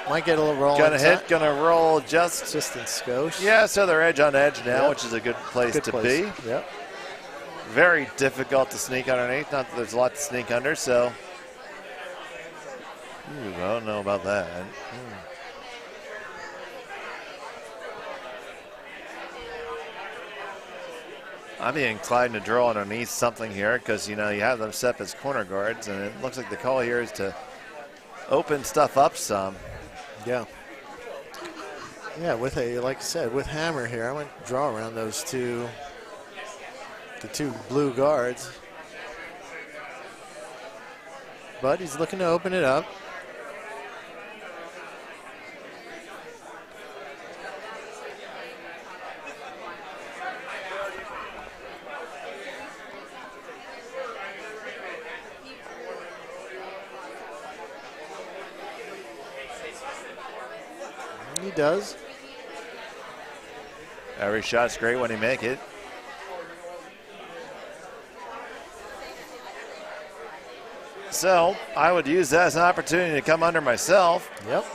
Might get a little roll. Gonna hit, gonna roll just in skosh. Yeah, so they're edge on edge now, which is a good place to be. Yep. Very difficult to sneak underneath. Not that there's a lot to sneak under, so. Ooh, I don't know about that. I'd be inclined to draw underneath something here because, you know, you have them set as corner guards, and it looks like the call here is to open stuff up some. Yeah. Yeah, with like I said, with hammer here, I went draw around the two blue guards. But he's looking to open it up. He does. Every shot's great when he make it. So I would use that as an opportunity to come under myself. Yep.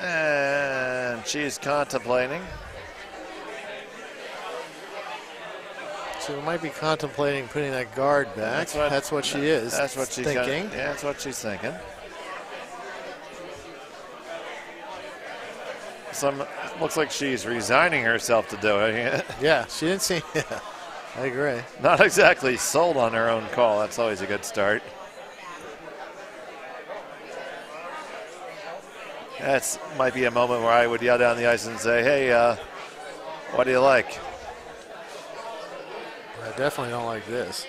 And she's contemplating. She might be contemplating putting that guard back. That's what she is. That's what she's thinking. Yeah, that's what she's thinking. Looks like she's resigning herself to doing it. Yeah, she didn't see. Yeah, I agree. Not exactly sold on her own call. That's always a good start. That might be a moment where I would yell down the ice and say, hey, what do you like? I definitely don't like this.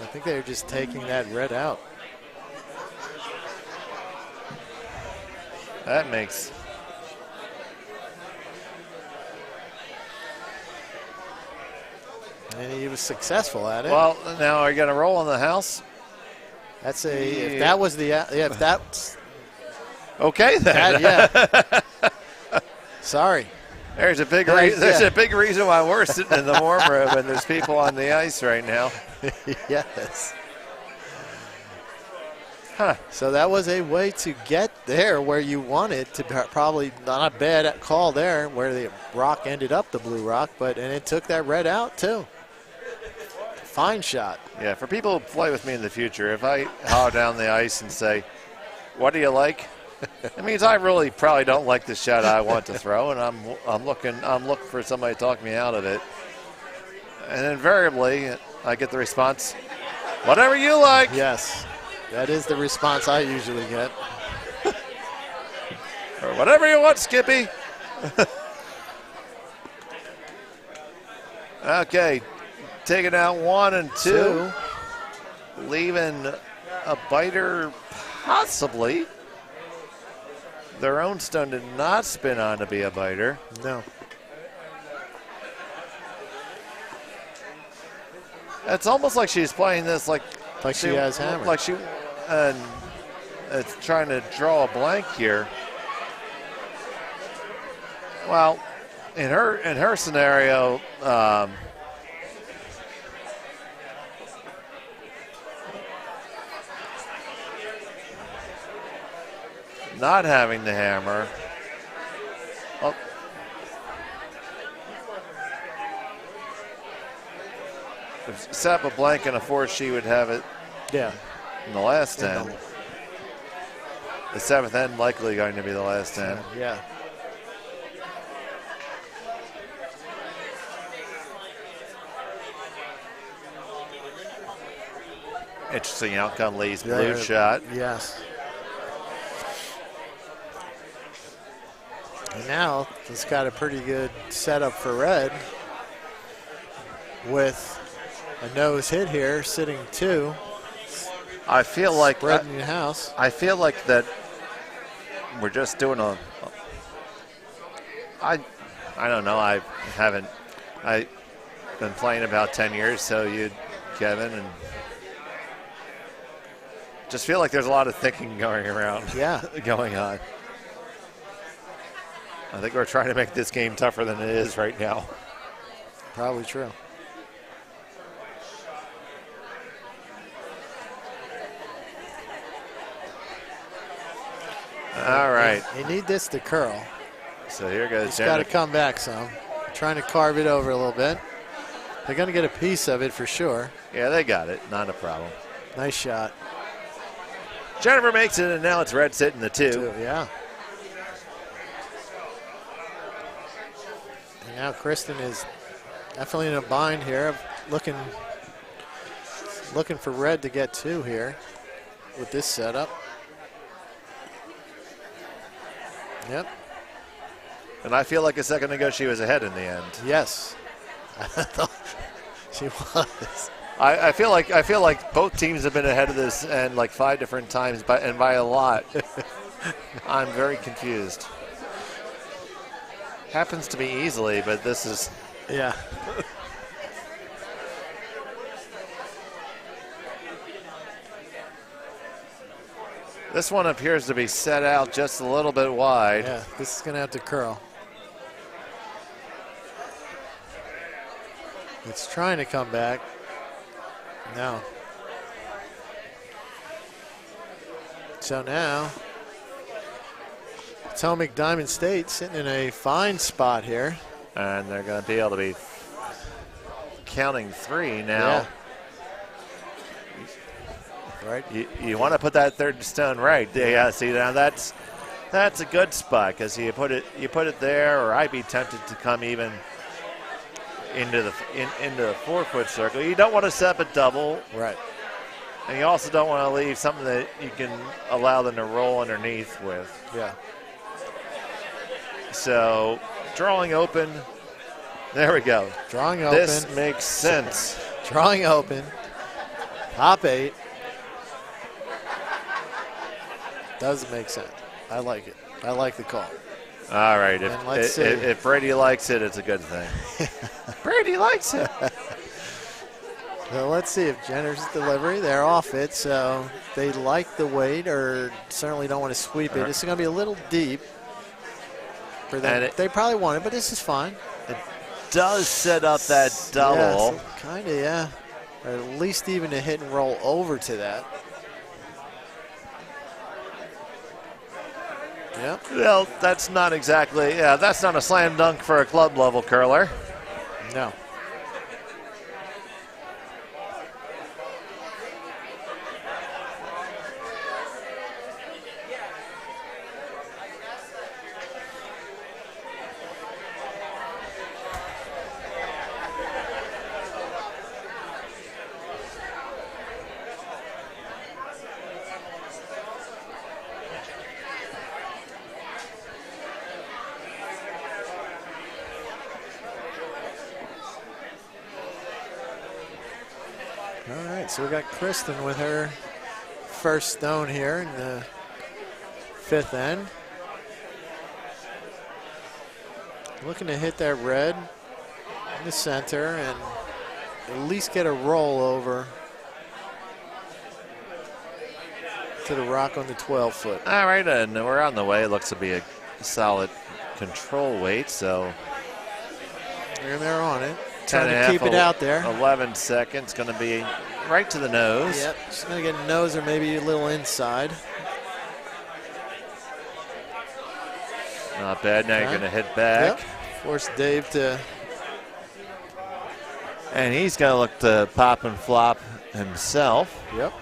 I think they're just taking that red out. That makes. And he was successful at it. Well, now are you going to roll on the house? That's if that was the, if that's. Okay then. Yeah. Sorry. There's a big reason why we're sitting in the warm room and there's people on the ice right now. Yes. Huh. So that was a way to get there where you wanted to. Probably not a bad call there where the rock ended up, the blue rock, and it took that red out too. Fine shot. Yeah, for people who play with me in the future, if I holler down the ice and say, what do you like? It means I really probably don't like the shot I want to throw, and I'm looking for somebody to talk me out of it. And invariably, I get the response, whatever you like. Yes, that is the response I usually get. Or whatever you want, Skippy. Okay, taking out 1 and 2. Leaving a biter, possibly. Their own stone did not spin on to be a biter. No. It's almost like she's playing this like she has hammer. Like she it's trying to draw a blank here. Well, in her scenario, not having the hammer. Oh. If set up a blank and a 4, she would have it. Yeah. In the last end. The 7th end likely going to be the last end. Yeah. Interesting outcome, Lee's blue shot. Yes. And now it's got a pretty good setup for red with a nose hit here, sitting 2. I feel like spread in your house. I feel like that we're just doing I don't know. I've been playing about 10 years, so you, Kevin, and just feel like there's a lot of thinking going around. Yeah. Going on. I think we're trying to make this game tougher than it is right now. Probably true. All right. You need this to curl. So here goes It's got to come back some. Trying to carve it over a little bit. They're going to get a piece of it for sure. Yeah, they got it. Not a problem. Nice shot. Jennifer makes it, and now it's red sitting the 2. Yeah. And now Kristen is definitely in a bind here, looking for red to get 2 here with this setup. Yep. And I feel like a second ago she was ahead in the end. Yes. I thought she was. I feel like both teams have been ahead of this and like 5 different times, and by a lot. I'm very confused. Happens to me easily, but this is. Yeah. This one appears to be set out just a little bit wide. Yeah, this is going to have to curl. It's trying to come back. No. So now, Potomac Diamond State sitting in a fine spot here. And they're going to be able to be counting 3 now. Yeah. Right. You want to put that third stone right. Yeah, see, now that's a good spot because you put it there, or I'd be tempted to come even into the 4-foot circle. You don't want to set up a double. Right. And you also don't want to leave something that you can allow them to roll underneath with. Yeah. So drawing open. There we go. Drawing open. This makes sense. Drawing open. Top 8. Does make sense. I like it. I like the call. All right. If Brady likes it, it's a good thing. Brady likes it. Well, let's see if Jenner's delivery. They're off it, so they like the weight, or certainly don't want to sweep it. It's going to be a little deep for them. They probably want it, but this is fine. It does set up that double. Yeah, so kind of, yeah. Or at least even a hit and roll over to that. Yep. Well, that's not exactly, that's not a slam dunk for a club level curler. No. right, so we got Kristen with her first stone here in the 5th end. Looking to hit that red in the center and at least get a roll over to the rock on the 12-foot. All right, and we're on the way. It looks to be a solid control weight, so. And they're on it. 10 Trying to keep it out there. 11 seconds, going to be right to the nose. Yep, just going to get a nose or maybe a little inside. Not bad. Now you're going to hit back. Yep. Force Dave to. And he's going to look to pop and flop himself. Yep.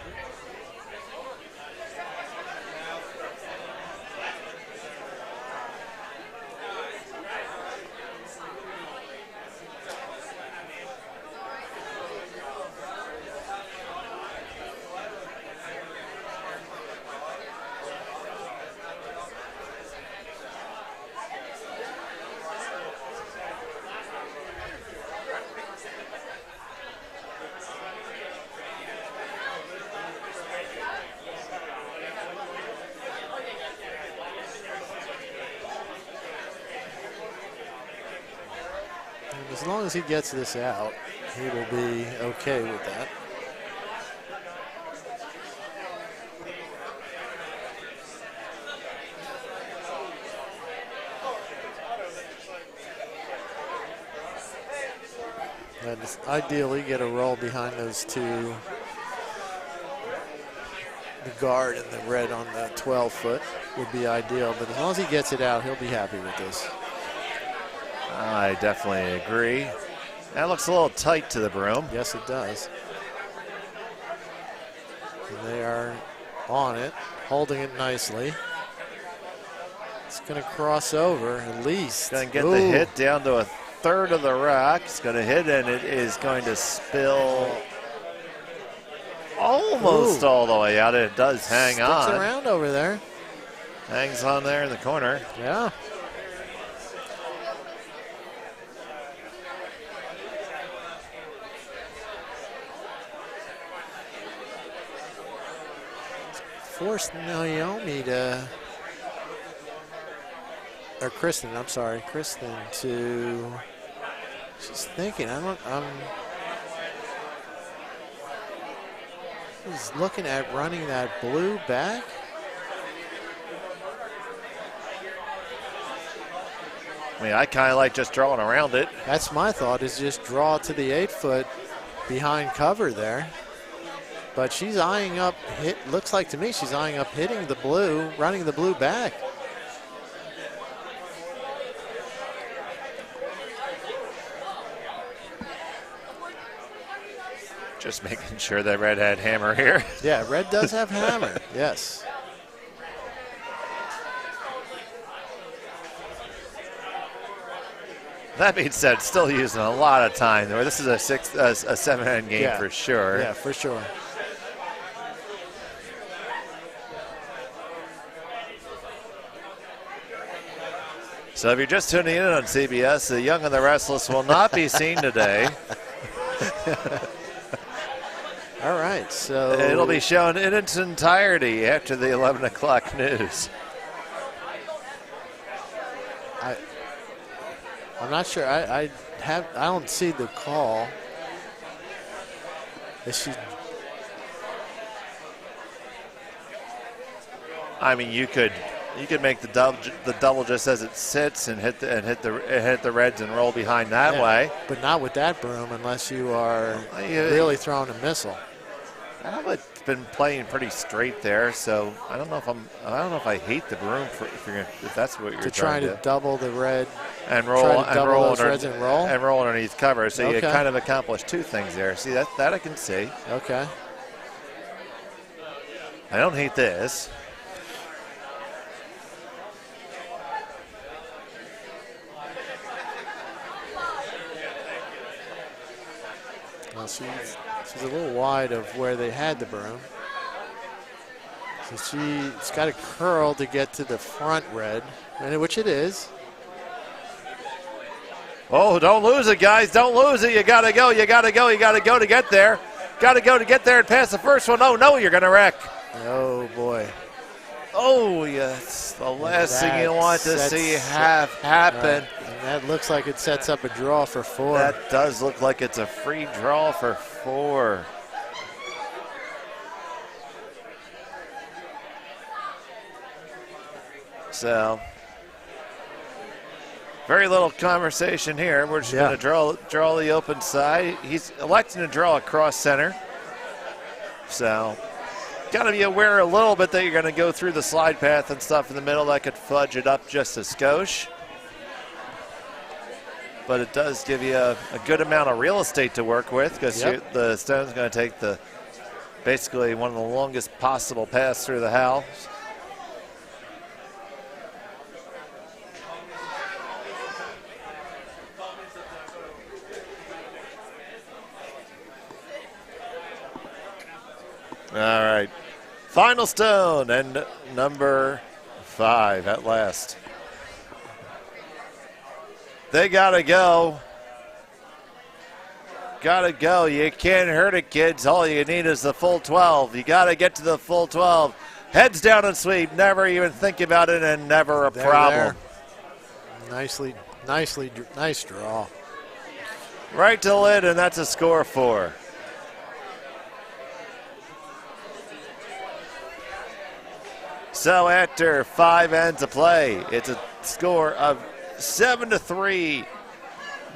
As long as he gets this out, he will be okay with that. And ideally get a roll behind those two, the guard and the red on the 12-foot would be ideal, but as long as he gets it out, he'll be happy with this. I definitely agree. That looks a little tight to the broom. Yes, it does. And they are on it, holding it nicely. It's going to cross over at least. Going to get the hit down to a third of the rock. It's going to hit, and it is going to spill almost all the way out. It does hang on. Sticks around over there. Hangs on there in the corner. Yeah. Forced Naomi to, or Kristen, I'm sorry, Kristen to, she's thinking, he's looking at running that blue back. I mean, I kind of like just drawing around it. That's my thought, is just draw to the 8-foot behind cover there. But she's eyeing up, looks like to me she's eyeing up hitting the blue, running the blue back. Just making sure that red had hammer here. Yeah, red does have hammer, yes. That being said, still using a lot of time there. This is a 7-end game for sure. Yeah, for sure. So if you're just tuning in on CBS, the Young and the Restless will not be seen today. All right, so. It'll be shown in its entirety after the 11 o'clock news. I'm not sure. I don't see the call. Is she? I mean, you could make the double just as it sits and hit the reds and roll behind that way. But not with that broom unless you are really throwing a missile. It's been playing pretty straight there, so I don't know if I hate the broom if that's what you're trying to double the red and roll and roll underneath cover. So you kind of accomplish two things there. See that I can see. Okay. I don't hate this. Well, she's a little wide of where they had the broom. So she's got a curl to get to the front red, which it is. Oh, don't lose it, guys. Don't lose it. You got to go. You got to go. You got to go to get there. Got to go to get there and pass the first one. Oh, no, you're going to wreck. Oh, boy. Oh, yes. The last thing you want to see happen. And that looks like it sets up a draw for 4. That does look like it's a free draw for 4. So, very little conversation here. We're just going to draw the open side. He's electing to draw across center. So, got to be aware a little bit that you're going to go through the slide path and stuff in the middle. That could fudge it up just a skosh. But it does give you a good amount of real estate to work with because the stone's going to take basically one of the longest possible paths through the house. All right, final stone and number 5 at last. They gotta go. Gotta go. You can't hurt it, kids. All you need is the full 12. You gotta get to the full 12. Heads down and sweep. Never even think about it and never a problem. Nice draw. Right to lid, and that's a score 4. So after 5 ends of play, it's a score of 7-3 in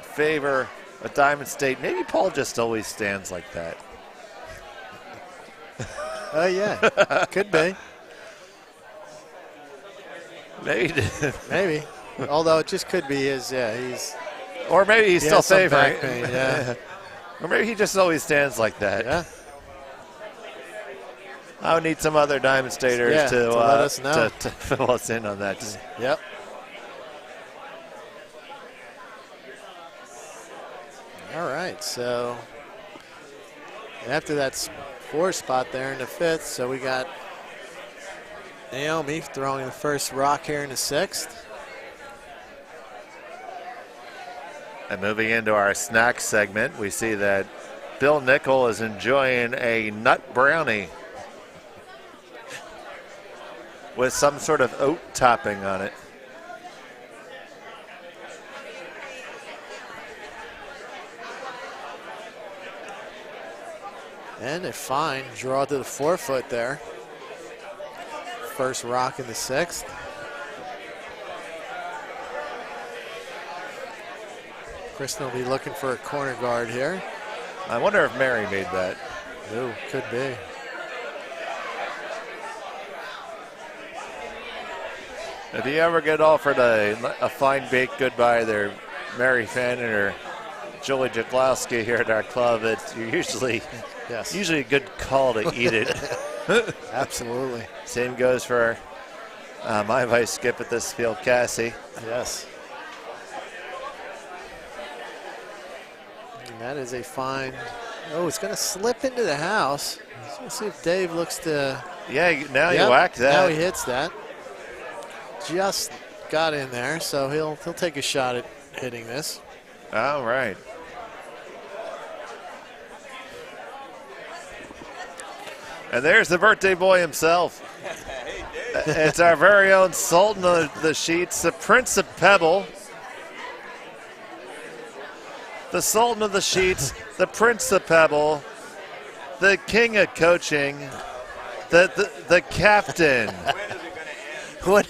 favor of Diamond State. Maybe Paul just always stands like that. Oh, yeah. Could be. Maybe. Although it just could be he's. Or maybe he's still favoring. Back pain, yeah. Or maybe he just always stands like that. Yeah. I would need some other Diamond Staters to let us know. to fill us in on that. Yep. All right, so after that 4 spot there in the 5th, so we got Naomi throwing the first rock here in the 6th. And moving into our snack segment, we see that Bill Nickel is enjoying a nut brownie with some sort of oat topping on it. And a fine draw to the 4-foot there. First rock in the 6th. Kristen will be looking for a corner guard here. I wonder if Mary made that. Ooh, could be. If you ever get offered a fine baked good by either Mary Fannin or Julie Jaglowski here at our club, it's usually a good call to eat it. Absolutely. Same goes for my vice skip at this field, Cassie. Yes. And that is a fine. Oh, it's going to slip into the house. Let's see if Dave looks to. Yeah, now you whack that. Now he hits that. Just got in there, so he'll take a shot at hitting this. All right. And there's the birthday boy himself. It's our very own Sultan of the Sheets, the Prince of Pebble. The Sultan of the Sheets, the Prince of Pebble, the King of Coaching, the Captain. What?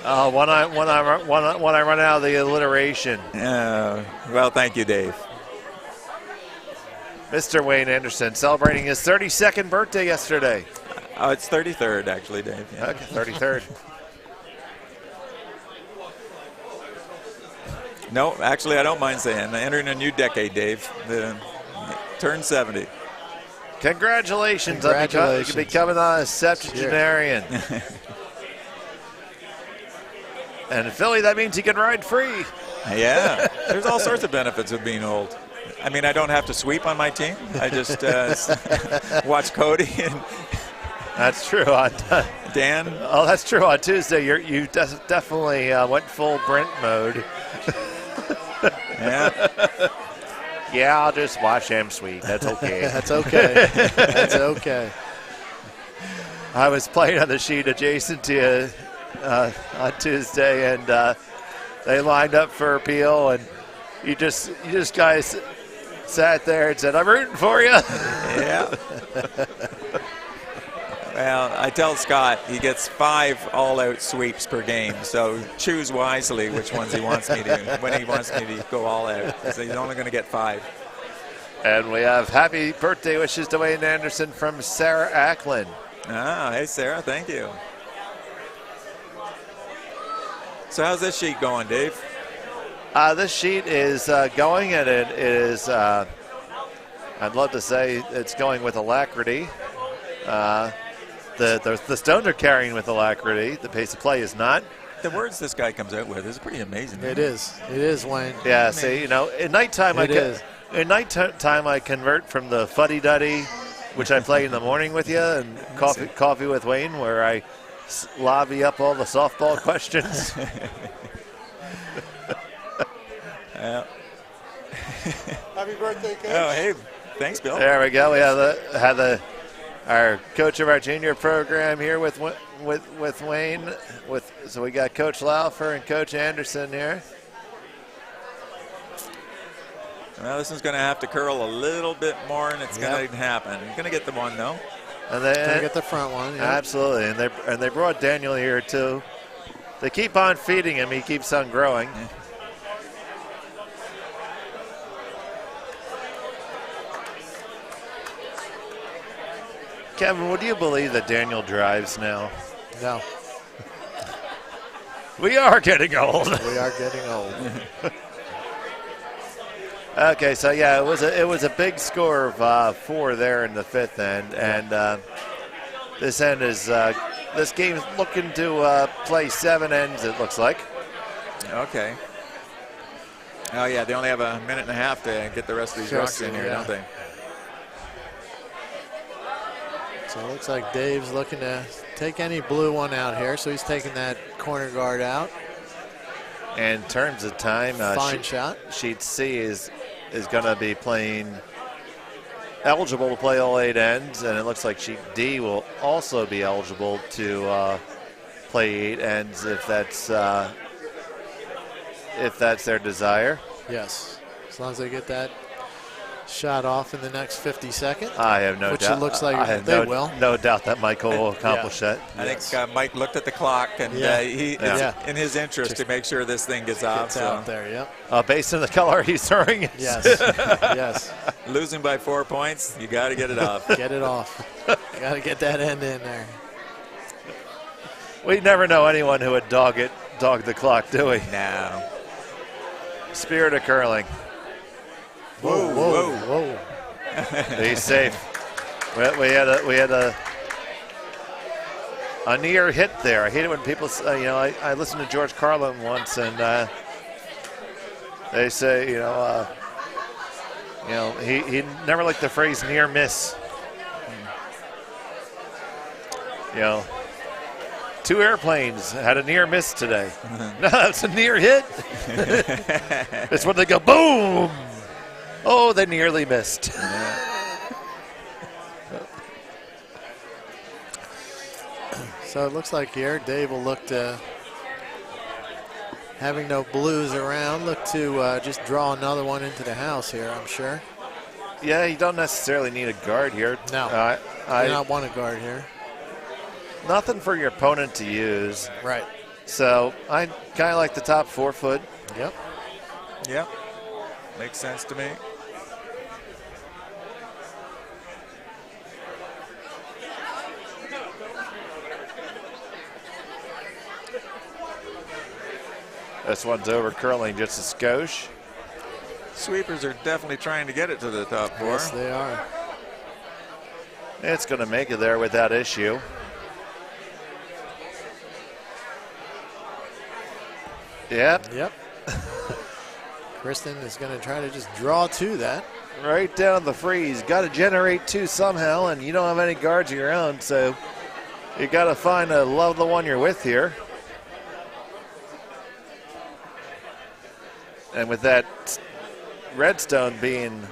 When I run out of the alliteration. Well, thank you, Dave. Mr. Wayne Anderson celebrating his 32nd birthday yesterday. Oh, it's 33rd, actually, Dave. Yeah. Okay, 33rd. No, actually, I don't mind saying. Entering a new decade, Dave. Turn 70. Congratulations on becoming a septuagenarian. And in Philly, that means you can ride free. Yeah, there's all sorts of benefits of being old. I mean, I don't have to sweep on my team. I just watch Cody and that's true. Dan. Oh, that's true. On Tuesday, you definitely went full Brent mode. Yeah. Yeah, I'll just watch him sweep. That's okay. That's okay. That's okay. I was playing on the sheet adjacent to you on Tuesday, and they lined up for appeal, and you just guys sat there and said, "I'm rooting for you." Yeah. Well, I tell Scott he gets 5 all-out sweeps per game, so choose wisely which ones he wants me to, when he wants me to go all out. So he's only going to get 5. And we have happy birthday wishes to Wayne Anderson from Sarah Ackland. Ah, hey, Sarah, thank you. So how's this sheet going, Dave? This sheet is going, and it is, I'd love to say it's going with alacrity. The stones are carrying with alacrity. The pace of play is not. The words this guy comes out with is pretty amazing. It is. It is, Wayne. Yeah, see, at nighttime I convert from the fuddy-duddy, which I play in the morning with you, and coffee with Wayne, where I lobby up all the softball questions. Yeah. Happy birthday, Coach. Oh, hey, thanks, Bill. There we go. We have our coach of our junior program here with Wayne. So we got Coach Laufer and Coach Anderson here. Well, this one's going to have to curl a little bit more, and it's going to happen. You're going to get the one, though. And they Gonna get the front one. Yeah. Absolutely, and they brought Daniel here too. They keep on feeding him; he keeps on growing. Yeah. Kevin, would you believe that Daniel drives now? No, We are getting old. we are getting old. Okay, so yeah, it was a big score of 4 there in the 5th end, and this end is this game is looking to play 7 ends. It looks like. Okay. Oh, yeah, they only have a minute and a half to get the rest of these rocks in here, don't they? So it looks like Dave's looking to take any blue one out here. So he's taking that corner guard out. In terms of time, Fine shot. Sheet C is going to be playing eligible to play all 8 ends, and it looks like Sheet D will also be eligible to play 8 ends if that's their desire. Yes, as long as they get that shot off in the next 50 seconds. I have no doubt. Which it looks like I have they will. No doubt that Michael will accomplish that. I think Mike looked at the clock, and it's in his interest to make sure this thing gets off. It's out there, yep. Based on the color he's throwing it. Yes, yes. Losing by 4 points, you got to get it off. Get it off. Got to get that end in there. We never know anyone who would dog the clock, do we? No. Spirit of curling. Whoa, whoa, whoa. He's safe. We had a near hit there. I hate it when people, I listened to George Carlin once, and they say, he never liked the phrase near miss. 2 airplanes had a near miss today. No, it's a near hit. It's when they go boom. Oh, they nearly missed. So it looks like here Dave will look to, having no blues around, look to just draw another one into the house here, I'm sure. Yeah, you don't necessarily need a guard here. No, I do not want a guard here. Nothing for your opponent to use. Right. So I kind of like the top 4 foot. Yep. Yep. Makes sense to me. This one's over curling just a skosh. Sweepers are definitely trying to get it to the top 4. Yes, they are. It's going to make it there without issue. Yep. Yep. Kristen is going to try to just draw to that. Right down the freeze. Got to generate 2 somehow, and you don't have any guards of your own, so you got to find a love the one you're with here. And with that Redstone being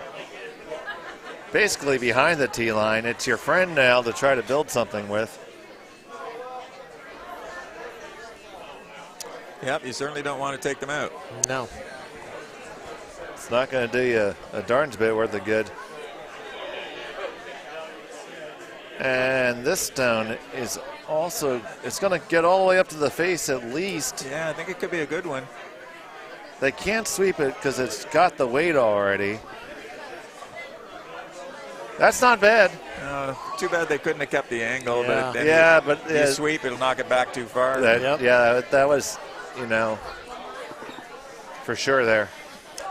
basically behind the tee line. It's your friend now to try to build something with. Yep, you certainly don't want to take them out. No. It's not going to do you a darn's bit worth of good. And this stone is also, it's going to get all the way up to the face at least. Yeah, I think it could be a good one. They can't sweep it because it's got the weight already. That's not bad. Too bad they couldn't have kept the angle. Yeah. But then you sweep, it'll knock it back too far. Yeah, that was, for sure there.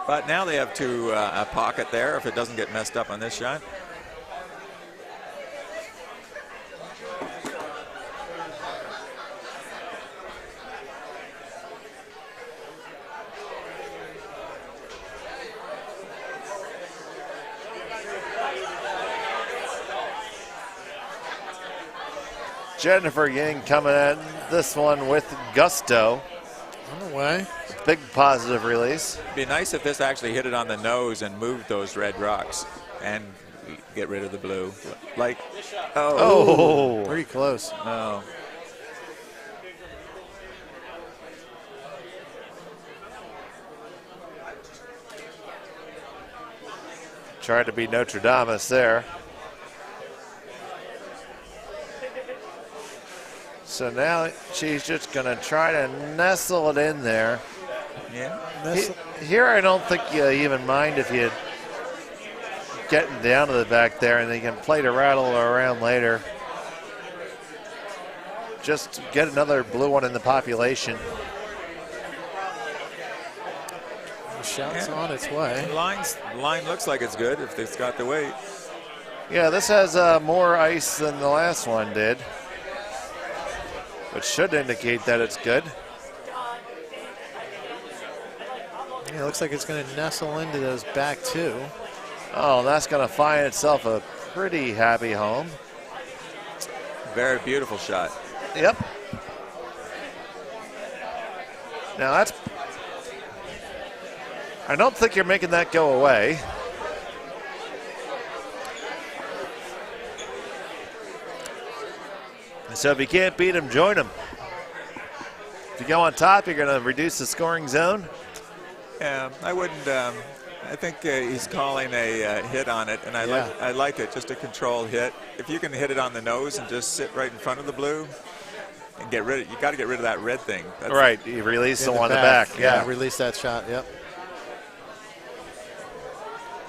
But now they have a pocket there if it doesn't get messed up on this shot. Jennifer Ying coming at this one with gusto. On the way. Big positive release. It'd be nice if this actually hit it on the nose and moved those red rocks and get rid of the blue. Like, Pretty close. No. Tried to be Notre Dame there. So now she's just going to try to nestle it in there. Yeah. Here I don't think you even mind if you getting down to the back there and they can play to rattle around later. Just get another blue one in the population. The shot's on its way. The line looks like it's good if it's got the weight. Yeah, this has more ice than the last one did, which should indicate that it's good. Yeah, it looks like it's going to nestle into those back two. Oh, that's going to find itself a pretty happy home. Very beautiful shot. Yep. Now that's, I don't think you're making that go away. So if you can't beat him, join him. If you go on top, you're going to reduce the scoring zone. Yeah, I wouldn't. I think he's calling a hit on it, and I like it, just a controlled hit. If you can hit it on the nose and just sit right in front of the blue and get rid of, you got to get rid of that red thing. That's right, you release the one in the back. Yeah, release that shot. Yep.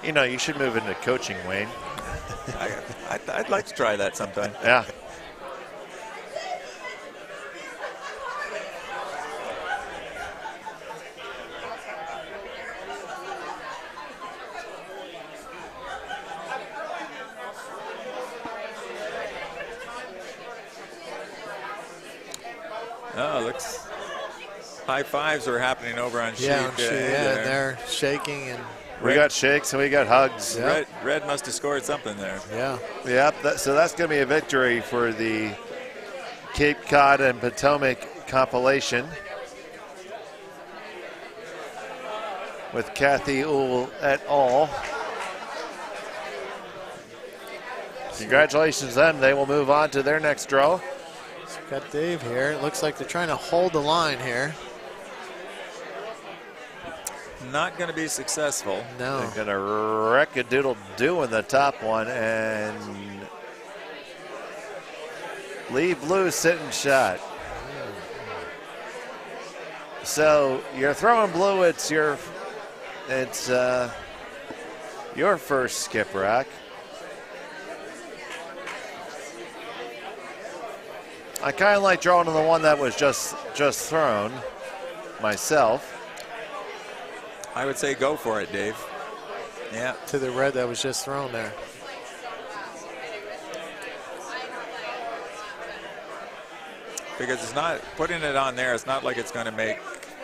You know, you should move into coaching, Wayne. I'd like to try that sometime. Yeah. Oh, looks high fives are happening over on Sheik. Yeah, and they're shaking and. We got shakes and we got hugs. Yep. Red must have scored something there. Yeah. Yep. So that's going to be a victory for the Cape Cod and Potomac compilation with Kathy Uhl et al. Congratulations to them. They will move on to their next draw. So we've got Dave here. It looks like they're trying to hold the line here. Not going to be successful. No. They're going to wreck a doodle-do in the top one and leave blue sitting shot. So you're throwing blue. It's your first skip rack. I kind of like drawing on the one that was just thrown myself. I would say go for it, Dave. Yeah. To the red that was just thrown there. Because it's not, putting it on there, it's not like it's going to make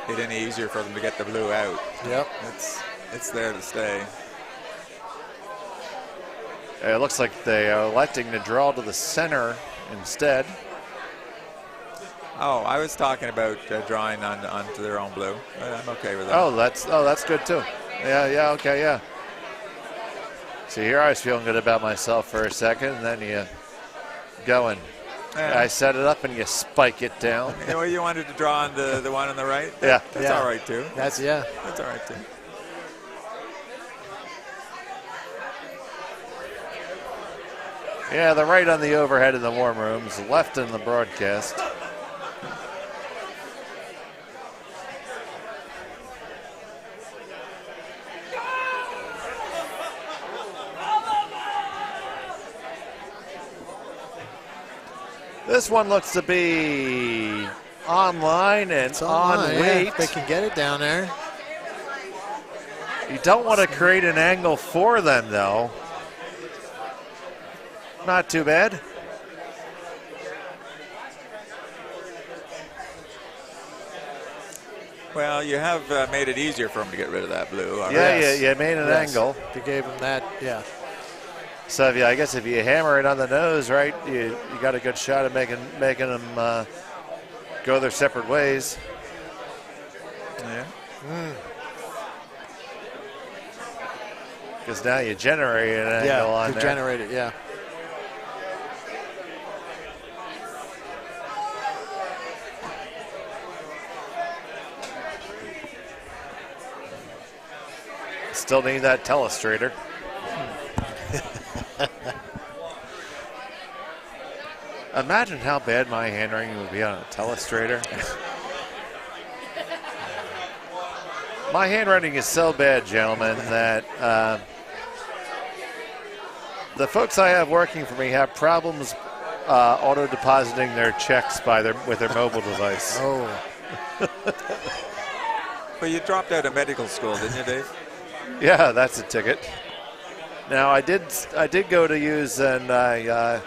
it any easier for them to get the blue out. Yep. It's there to stay. It looks like they are electing to draw to the center instead. Oh, I was talking about drawing onto their own blue. I'm okay with that. Oh, that's good too. Yeah, okay, yeah. See, here I was feeling good about myself for a second, and then you go and I set it up and you spike it down. You know, you wanted to draw on the one on the right? Yeah. That's all right, too. That's all right, too. Yeah, the right on the overhead in the warm rooms, left in the broadcast. This one looks to be online and on weight. They can get it down there. You don't want to create an angle for them, though. Not too bad. Well, you have made it easier for him to get rid of that blue. You made an angle. You gave him that, So I guess if you hammer it on the nose, right, you got a good shot at making them go their separate ways. Yeah. Because now you generate an angle on there. Generate it, yeah. Still need that telestrator. Imagine how bad my handwriting would be on a telestrator. My handwriting is so bad, gentlemen, that the folks I have working for me have problems auto-depositing their checks with their mobile device. Oh. Well, you dropped out of medical school, didn't you, Dave? Yeah, that's a ticket. Now I did go to use and I.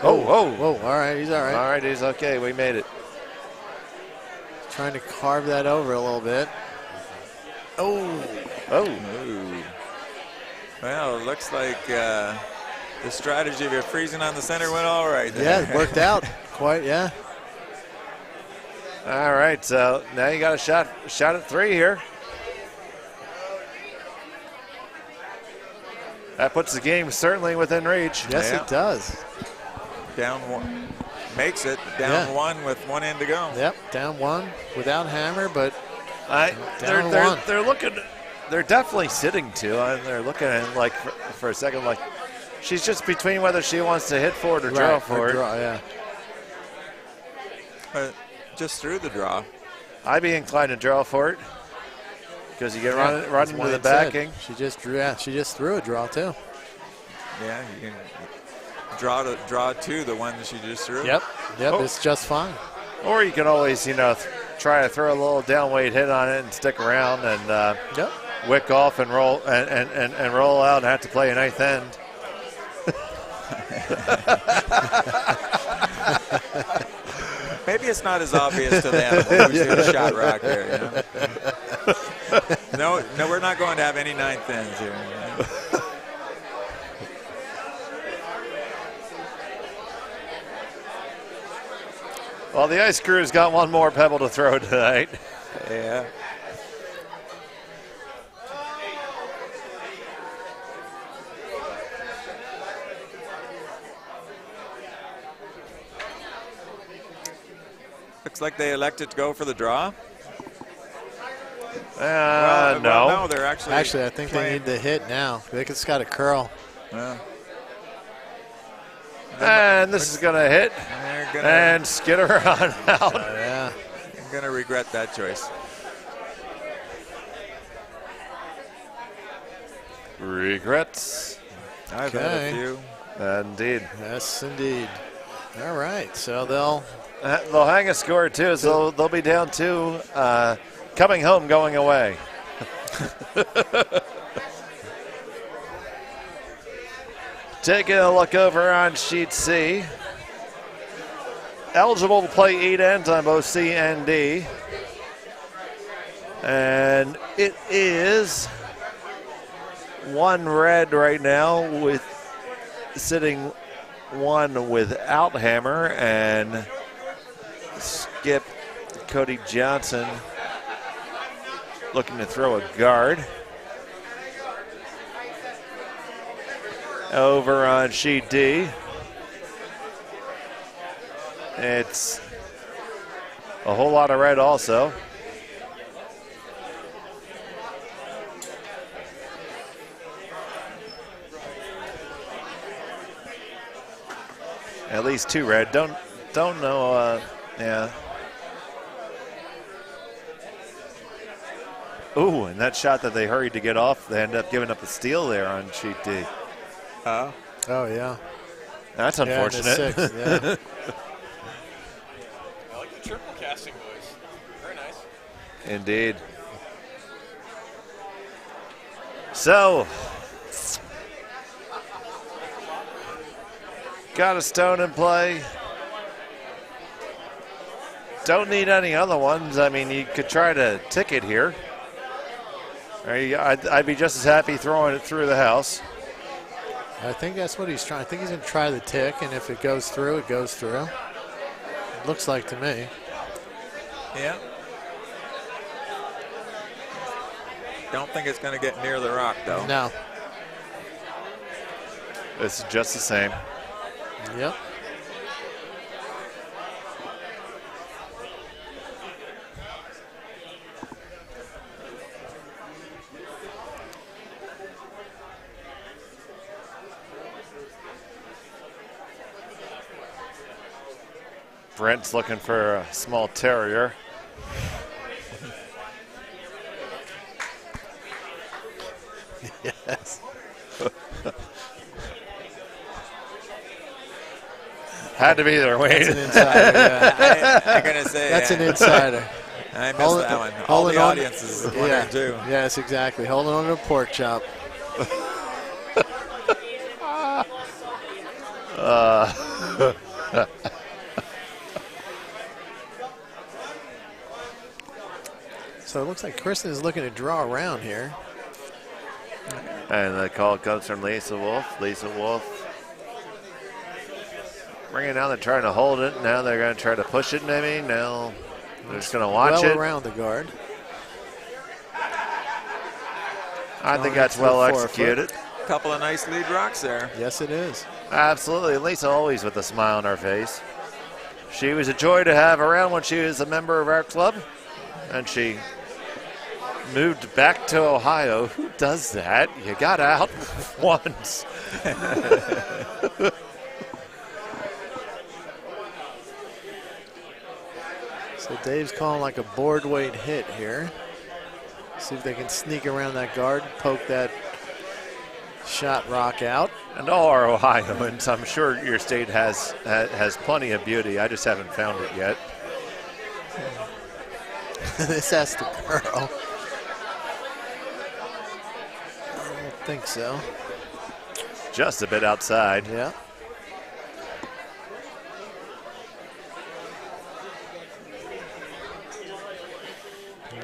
Whoa! All right, he's all right. All right, he's okay. We made it. Trying to carve that over a little bit. Oh. Well, it looks like the strategy of freezing on the center went all right there. Yeah, it worked out quite. Yeah. All right, so now you got a shot at 3 here. That puts the game certainly within reach. Yes, it does. Down one, makes it down one with 1 in to go. Yep, down one without hammer, but they're looking. They're definitely sitting to. And they're looking at like for a second, like she's just between whether she wants to hit for it or draw for it. Just through the draw. I'd be inclined to draw for it because you get run into the backing. She just drew. Yeah, she just threw a draw too. Yeah, you can draw to the one that she just threw. Yep, it's just fine. Or you can always, try to throw a little down weight hit on it and stick around and wick off and roll and roll out and have to play a ninth end. Maybe it's not as obvious to them who's going to shot rock here. No, we're not going to have any ninth ends here. Well, the ice crew's got one more pebble to throw tonight. Yeah. Looks like they elected to go for the draw. No, they're actually. Actually, I think they need the hit now. I think it's got a curl. Yeah. And this is going to hit and skid her on out. Yeah. I'm going to regret that choice. Regrets. I've had a few. Indeed. Yes, indeed. All right, so they'll hang a score too, so they'll be down 2, coming home, going away. Taking a look over on sheet C. Eligible to play 8 ends on both C and D. And it is 1 red right now with sitting 1 without hammer, and Skip Cody Johnson looking to throw a guard. Over on sheet D, it's a whole lot of red also. At least 2 red. Don't know. Yeah. Ooh, and that shot that they hurried to get off, they ended up giving up a steal there on sheet D. Oh, yeah. That's unfortunate. Yeah, 6, yeah. I like the triple casting, boys. Very nice. Indeed. So, got a stone in play. Don't need any other ones. I mean, you could try to tick it here. I'd be just as happy throwing it through the house. I think that's what he's trying. I think he's going to try the tick, and if it goes through, it goes through. It looks like to me. Yeah. Don't think it's going to get near the rock, though. No. It's just the same. Yep. Brent's looking for a small terrier. Yes. Had to be there, Wayne. That's an insider, yeah. I'm going to say That's an insider. I missed that one. All the audience is wondering, too. Yes, exactly. Holding on to a pork chop. So it looks like Kristen is looking to draw around here. And the call comes from Lisa Wolf. Lisa Wolf bringing it down. They're trying to hold it. Now they're going to try to push it, maybe. Now they're just going to watch it. Well around the guard. I think that's well executed. A couple of nice lead rocks there. Yes, it is. Absolutely. Lisa always with a smile on her face. She was a joy to have around when she was a member of our club. And she moved back to Ohio. Who does that? You got out once. So Dave's calling like a board weight hit here. See if they can sneak around that guard, poke that shot rock out. And all our Ohioans, I'm sure your state has plenty of beauty. I just haven't found it yet. This has to curl. I don't think so. Just a bit outside. Yeah.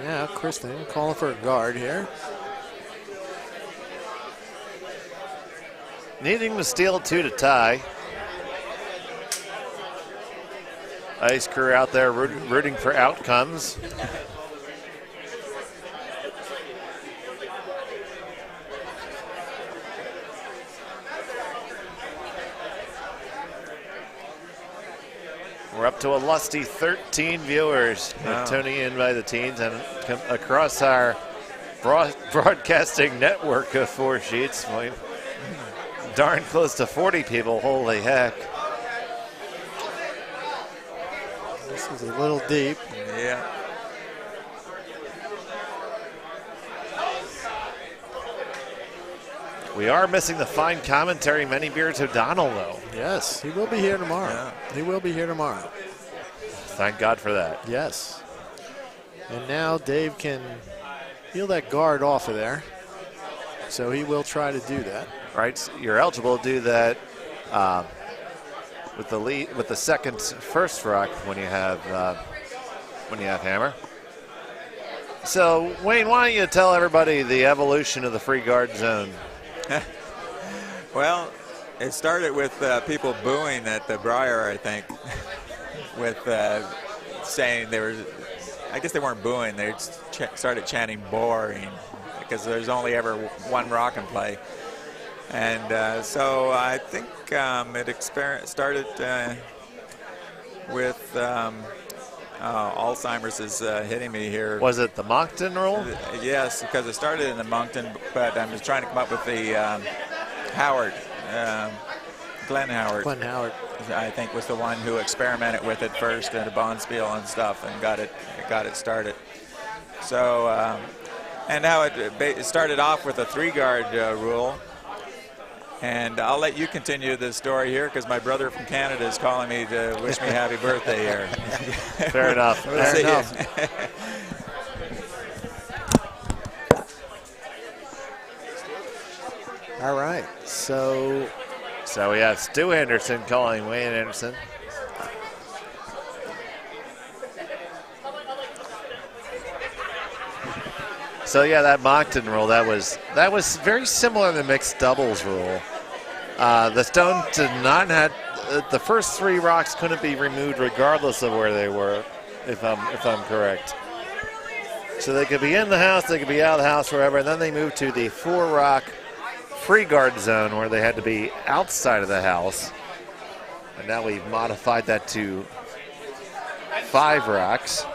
Yeah, Kristen calling for a guard here. Needing to steal 2 to tie. Ice crew out there rooting for outcomes. We're up to a lusty 13 viewers tuning in by the teens, and across our broadcasting network of 4 sheets, darn close to 40 people. Holy heck. This is a little deep. Yeah. We are missing the fine commentary, Many Beards O'Donnell, though. Yes, he will be here tomorrow. Yeah. He will be here tomorrow. Thank God for that. Yes. And now Dave can peel that guard off of there. So he will try to do that. Right, so you're eligible to do that with the second first rock when you have hammer. So Wayne, why don't you tell everybody the evolution of the free guard zone? Well, it started with people booing at the Briar, I think, with saying they were, I guess they weren't booing, they started chanting boring because there's only ever one rock in play. And so I think it started with Alzheimer's is hitting me here. Was it the Moncton rule? Yes, because it started in the Moncton, but I'm just trying to come up with the Howard. Glenn Howard. Glenn Howard. I think was the one who experimented with it first at a Bonspiel and stuff and got it started. So, and now it started off with a 3-guard rule. And I'll let you continue the story here because my brother from Canada is calling me to wish me happy birthday here. Fair enough. Fair enough. All right, so we have Stu Anderson calling Wayne Anderson. So yeah, that Moncton rule, that was very similar to the mixed doubles rule. The stone did not have the first 3 rocks couldn't be removed regardless of where they were, if I'm correct. So they could be in the house, they could be out of the house, wherever. And then they moved to the 4-rock free guard zone where they had to be outside of the house. And now we've modified that to 5 rocks.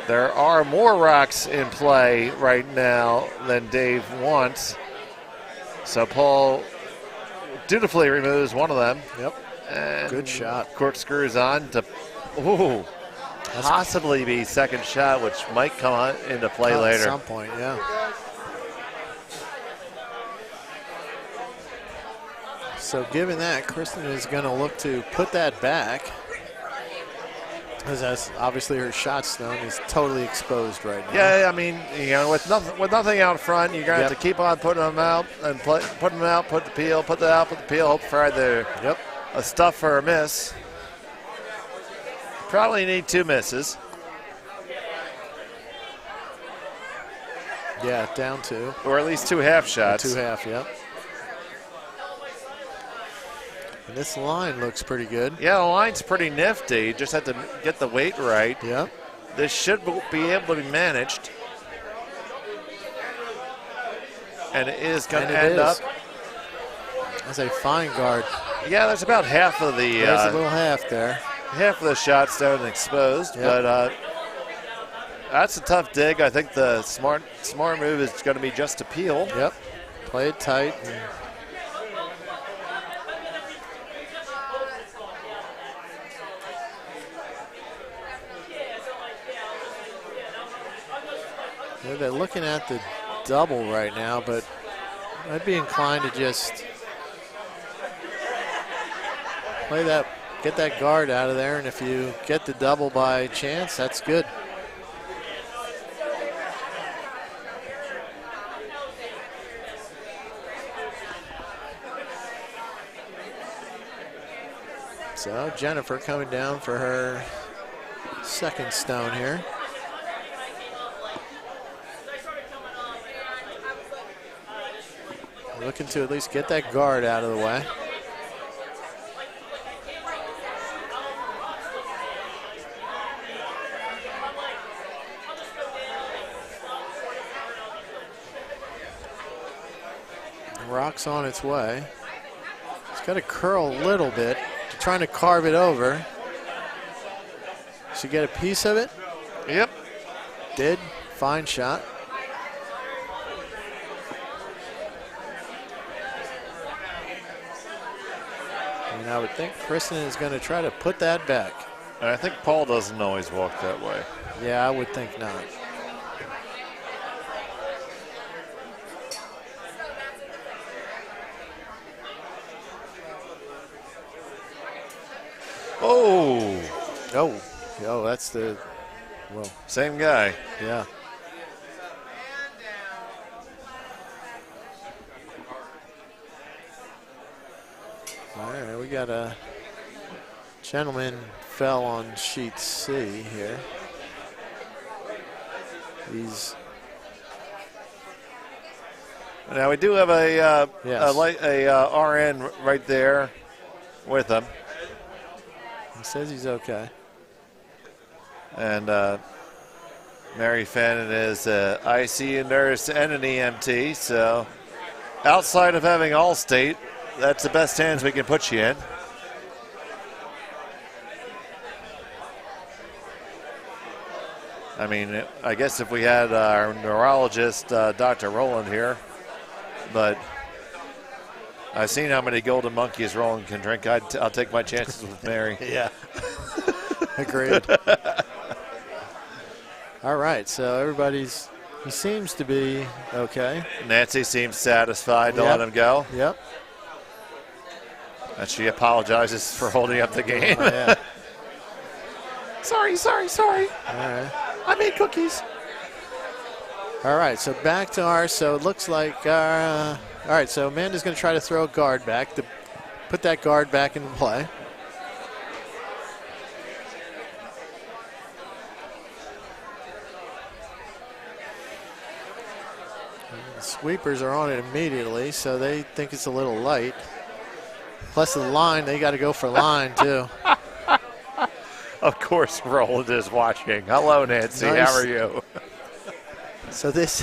There are more rocks in play right now than Dave wants. So Paul dutifully removes one of them. Yep. And good shot. Corkscrews on to possibly be second shot, which might come on into play later. At some point, yeah. So given that, Kristen is going to look to put that back. Because that's obviously her shot stone is totally exposed right now. Yeah, I mean, with nothing out front, you're gonna have to keep on putting them out and put them out, put the peel, put the out, put the peel, hope for either a stuff or a miss. Probably need 2 misses. Yeah, down 2. Or at least 2 half shots. 2 half, yep. And this line looks pretty good. Yeah, the line's pretty nifty. You just have to get the weight right. Yep. This should be able to be managed. And it is going to end up. That's a fine guard. Yeah, there's about half of the. There's a little half there. Half of the shot stone exposed, but that's a tough dig. I think the smart move is going to be just to peel. Yep. Play it tight. They're looking at the double right now, but I'd be inclined to just play that, get that guard out of there, and if you get the double by chance, that's good. So Jennifer coming down for her second stone here. Looking to at least get that guard out of the way. Rock's on its way. It's got to curl a little bit. Trying to carve it over. Should get a piece of it. Yep. Did. Fine shot. And I would think Kristen is going to try to put that back. And I think Paul doesn't always walk that way. Yeah, I would think not. Oh, that's the, well. Same guy. Yeah. All right, we got a gentleman fell on sheet C here. He's. Now we do have a RN right there with him. He says he's okay. And Mary Fannin is an ICU nurse and an EMT, so outside of having Allstate, that's the best hands we can put you in. I mean, I guess if we had our neurologist, Dr. Roland, here, but I've seen how many golden monkeys Roland can drink. I'll take my chances with Mary. Yeah. Agreed. All right, so he seems to be okay. Nancy seems satisfied to let him go. Yep. And she apologizes for holding up the game. Oh, yeah. Sorry. All right. I made cookies. All right, so back to ours. So it looks like, all right, so Amanda's going to try to throw a guard back to put that guard back into play. The sweepers are on it immediately, so they think it's a little light. Plus the line, they got to go for line too. Of course, Roland is watching. Hello, Nancy. Nice. How are you? So this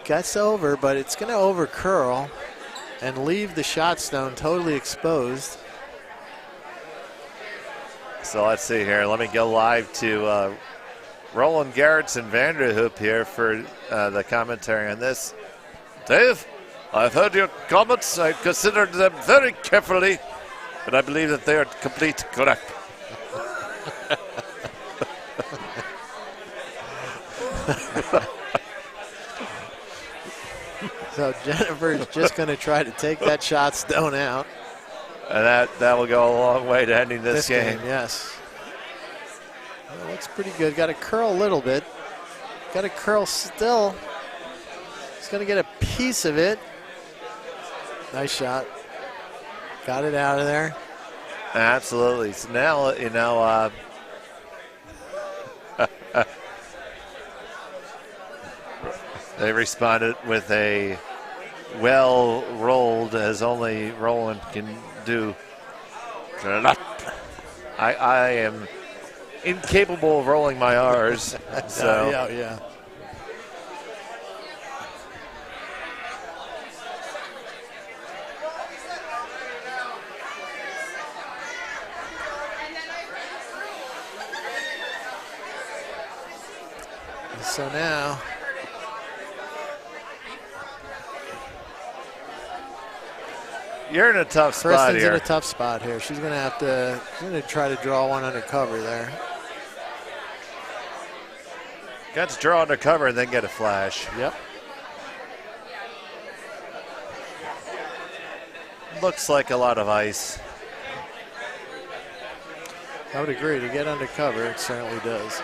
gets over, but it's going to over curl and leave the shot stone totally exposed. So let's see here. Let me go live to Roland Gerritsen Vanderhoop here for the commentary on this. Dave, I've heard your comments. I considered them very carefully, but I believe that they are complete correct. So Jennifer's just going to try to take that shot stone out. And that will go a long way to ending this game. Yes. Well, looks pretty good. Got to curl a little bit. Got to curl still. He's going to get a piece of it. Nice shot. Got it out of there. Absolutely. So now, you know, they responded with a well rolled, as only Roland can do. I am incapable of rolling my R's. So Yeah. So now you're in a tough spot Kristen's here. in a tough spot here. She's going to have to try to draw one under cover there. Got to draw under cover and then get a flash. Yep. Looks like a lot of ice. I would agree. To get under cover, it certainly does.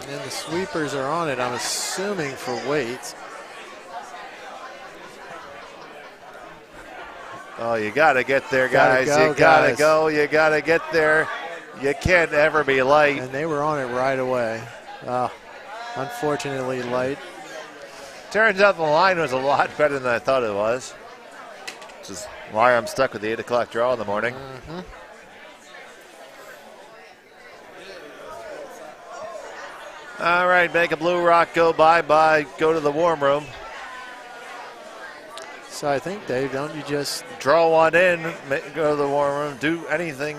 And the sweepers are on it, I'm assuming, for weight. Oh, you got to get there, guys. You got to go. You got to get there. You can't ever be light. And they were on it right away. Unfortunately, light. Turns out the line was a lot better than I thought it was, which is why I'm stuck with the 8 o'clock draw in the morning. Mm-hmm. All right, make a blue rock go bye-bye. Go to the warm room. So I think, Dave, don't you just draw one in, go to the warm room, do anything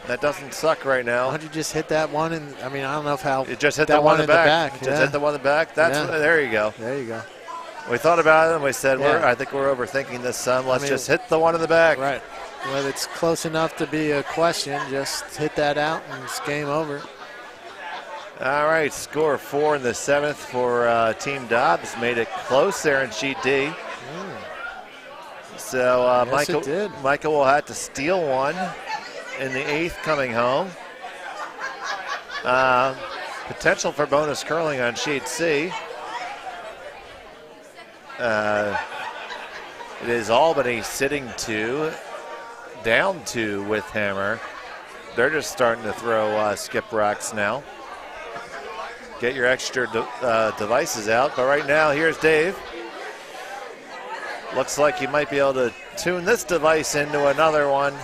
that doesn't suck right now. Why don't you just hit that one? And I mean, I don't know how. You just hit that the one in the back. Yeah. Just hit the one in the back. That's there you go. There you go. We thought about it and we said, Yeah. I think we're overthinking this some. Let's just hit the one in the back. Right. Well, it's close enough to be a question. Just hit that out and it's game over. All right, score 4 in the 7th for Team Dobbs. Made it close there in sheet D. So Yes, Michael will have to steal one in the 8th coming home. Potential for bonus curling on sheet C. It is Albany sitting 2, down 2 with hammer. They're just starting to throw skip rocks now. Get your extra devices out. But right now, here's Dave. Looks like he might be able to tune this device into another one.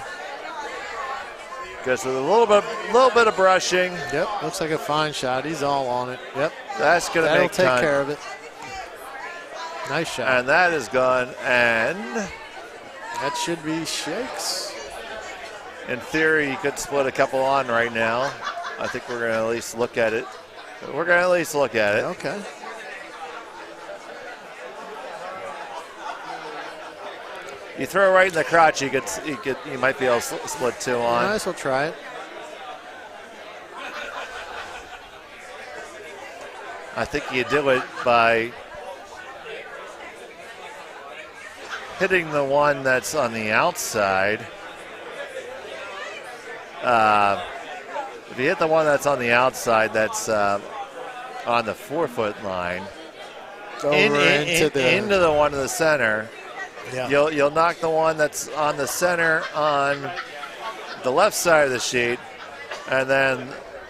Just with a little bit of brushing. Yep, looks like a fine shot. He's all on it. Yep. That's going to That'll make take time. care of it. Nice shot. And that is gone. And That should be shakes. in theory, you could split a couple on right now. I think we're going to at least look at it. We're going to at least look at it. Okay. You throw right in the crotch, you might be able to split 2 on. Might as well try it. I think you do it by hitting the one that's on the outside. If you hit the one that's on the outside, that's on the 4-foot line, into the one in the center, yeah. you'll knock the one that's on the center on the left side of the sheet, and then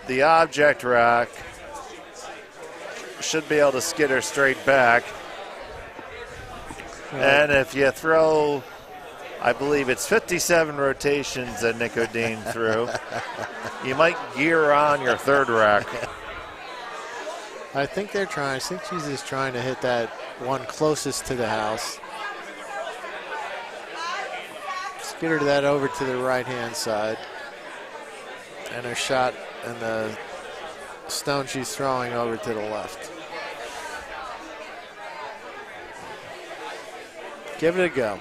the object rock should be able to skitter straight back. Right. And if you throw, I believe it's 57 rotations that Nico Dean threw, you might gear on your 3rd rack. I think she's just trying to hit that one closest to the house. Skitter that over to the right-hand side. And her shot and the stone she's throwing over to the left. Give it a go.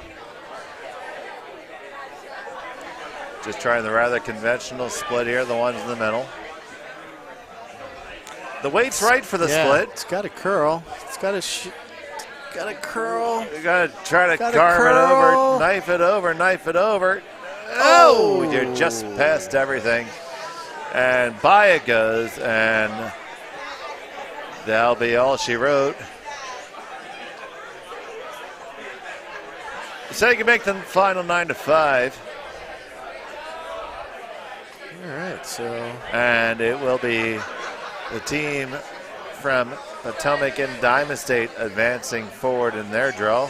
Just trying the rather conventional split here, the ones in the middle. The weight's right for the split. It's got a curl. It's got a curl. You gotta try to Gotta carve it curl. over, knife it over, knife it over. Oh, you're just past everything. And by it goes, and that'll be all she wrote. So you can make the final 9-5. All right, so. And it will be the team from Potomac and Diamond State advancing forward in their draw.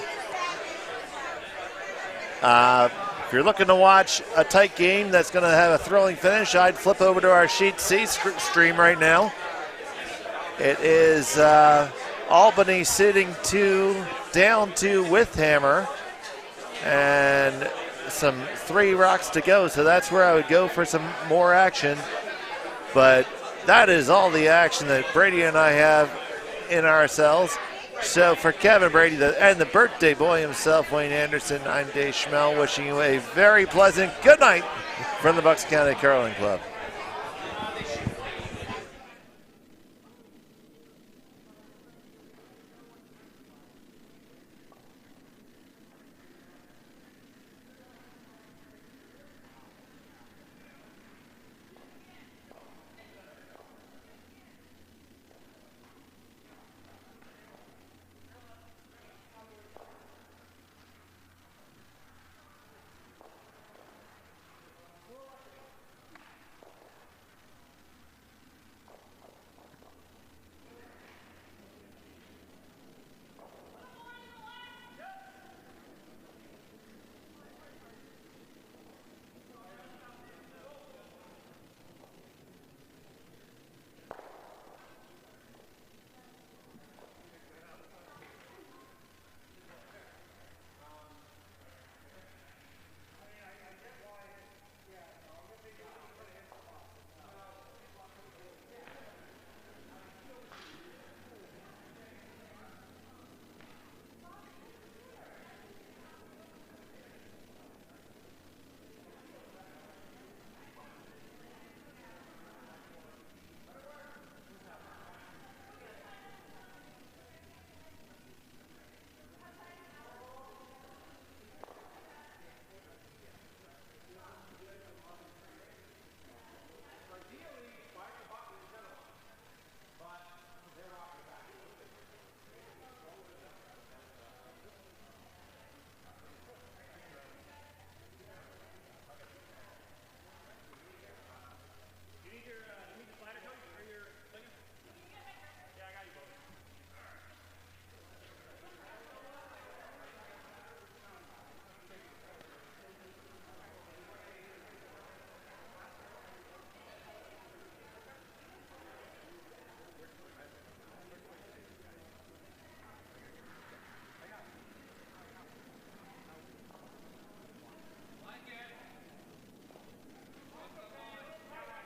If you're looking to watch a tight game that's going to have a thrilling finish, I'd flip over to our Sheet C stream right now. It is Albany sitting down 2 with hammer, and some 3 rocks to go, so that's where I would go for some more action. But that is all the action that Brady and I have in ourselves. So for Kevin Brady and the birthday boy himself, Wayne Anderson, I'm Dave Schmel, wishing you a very pleasant good night from the Bucks County Curling Club.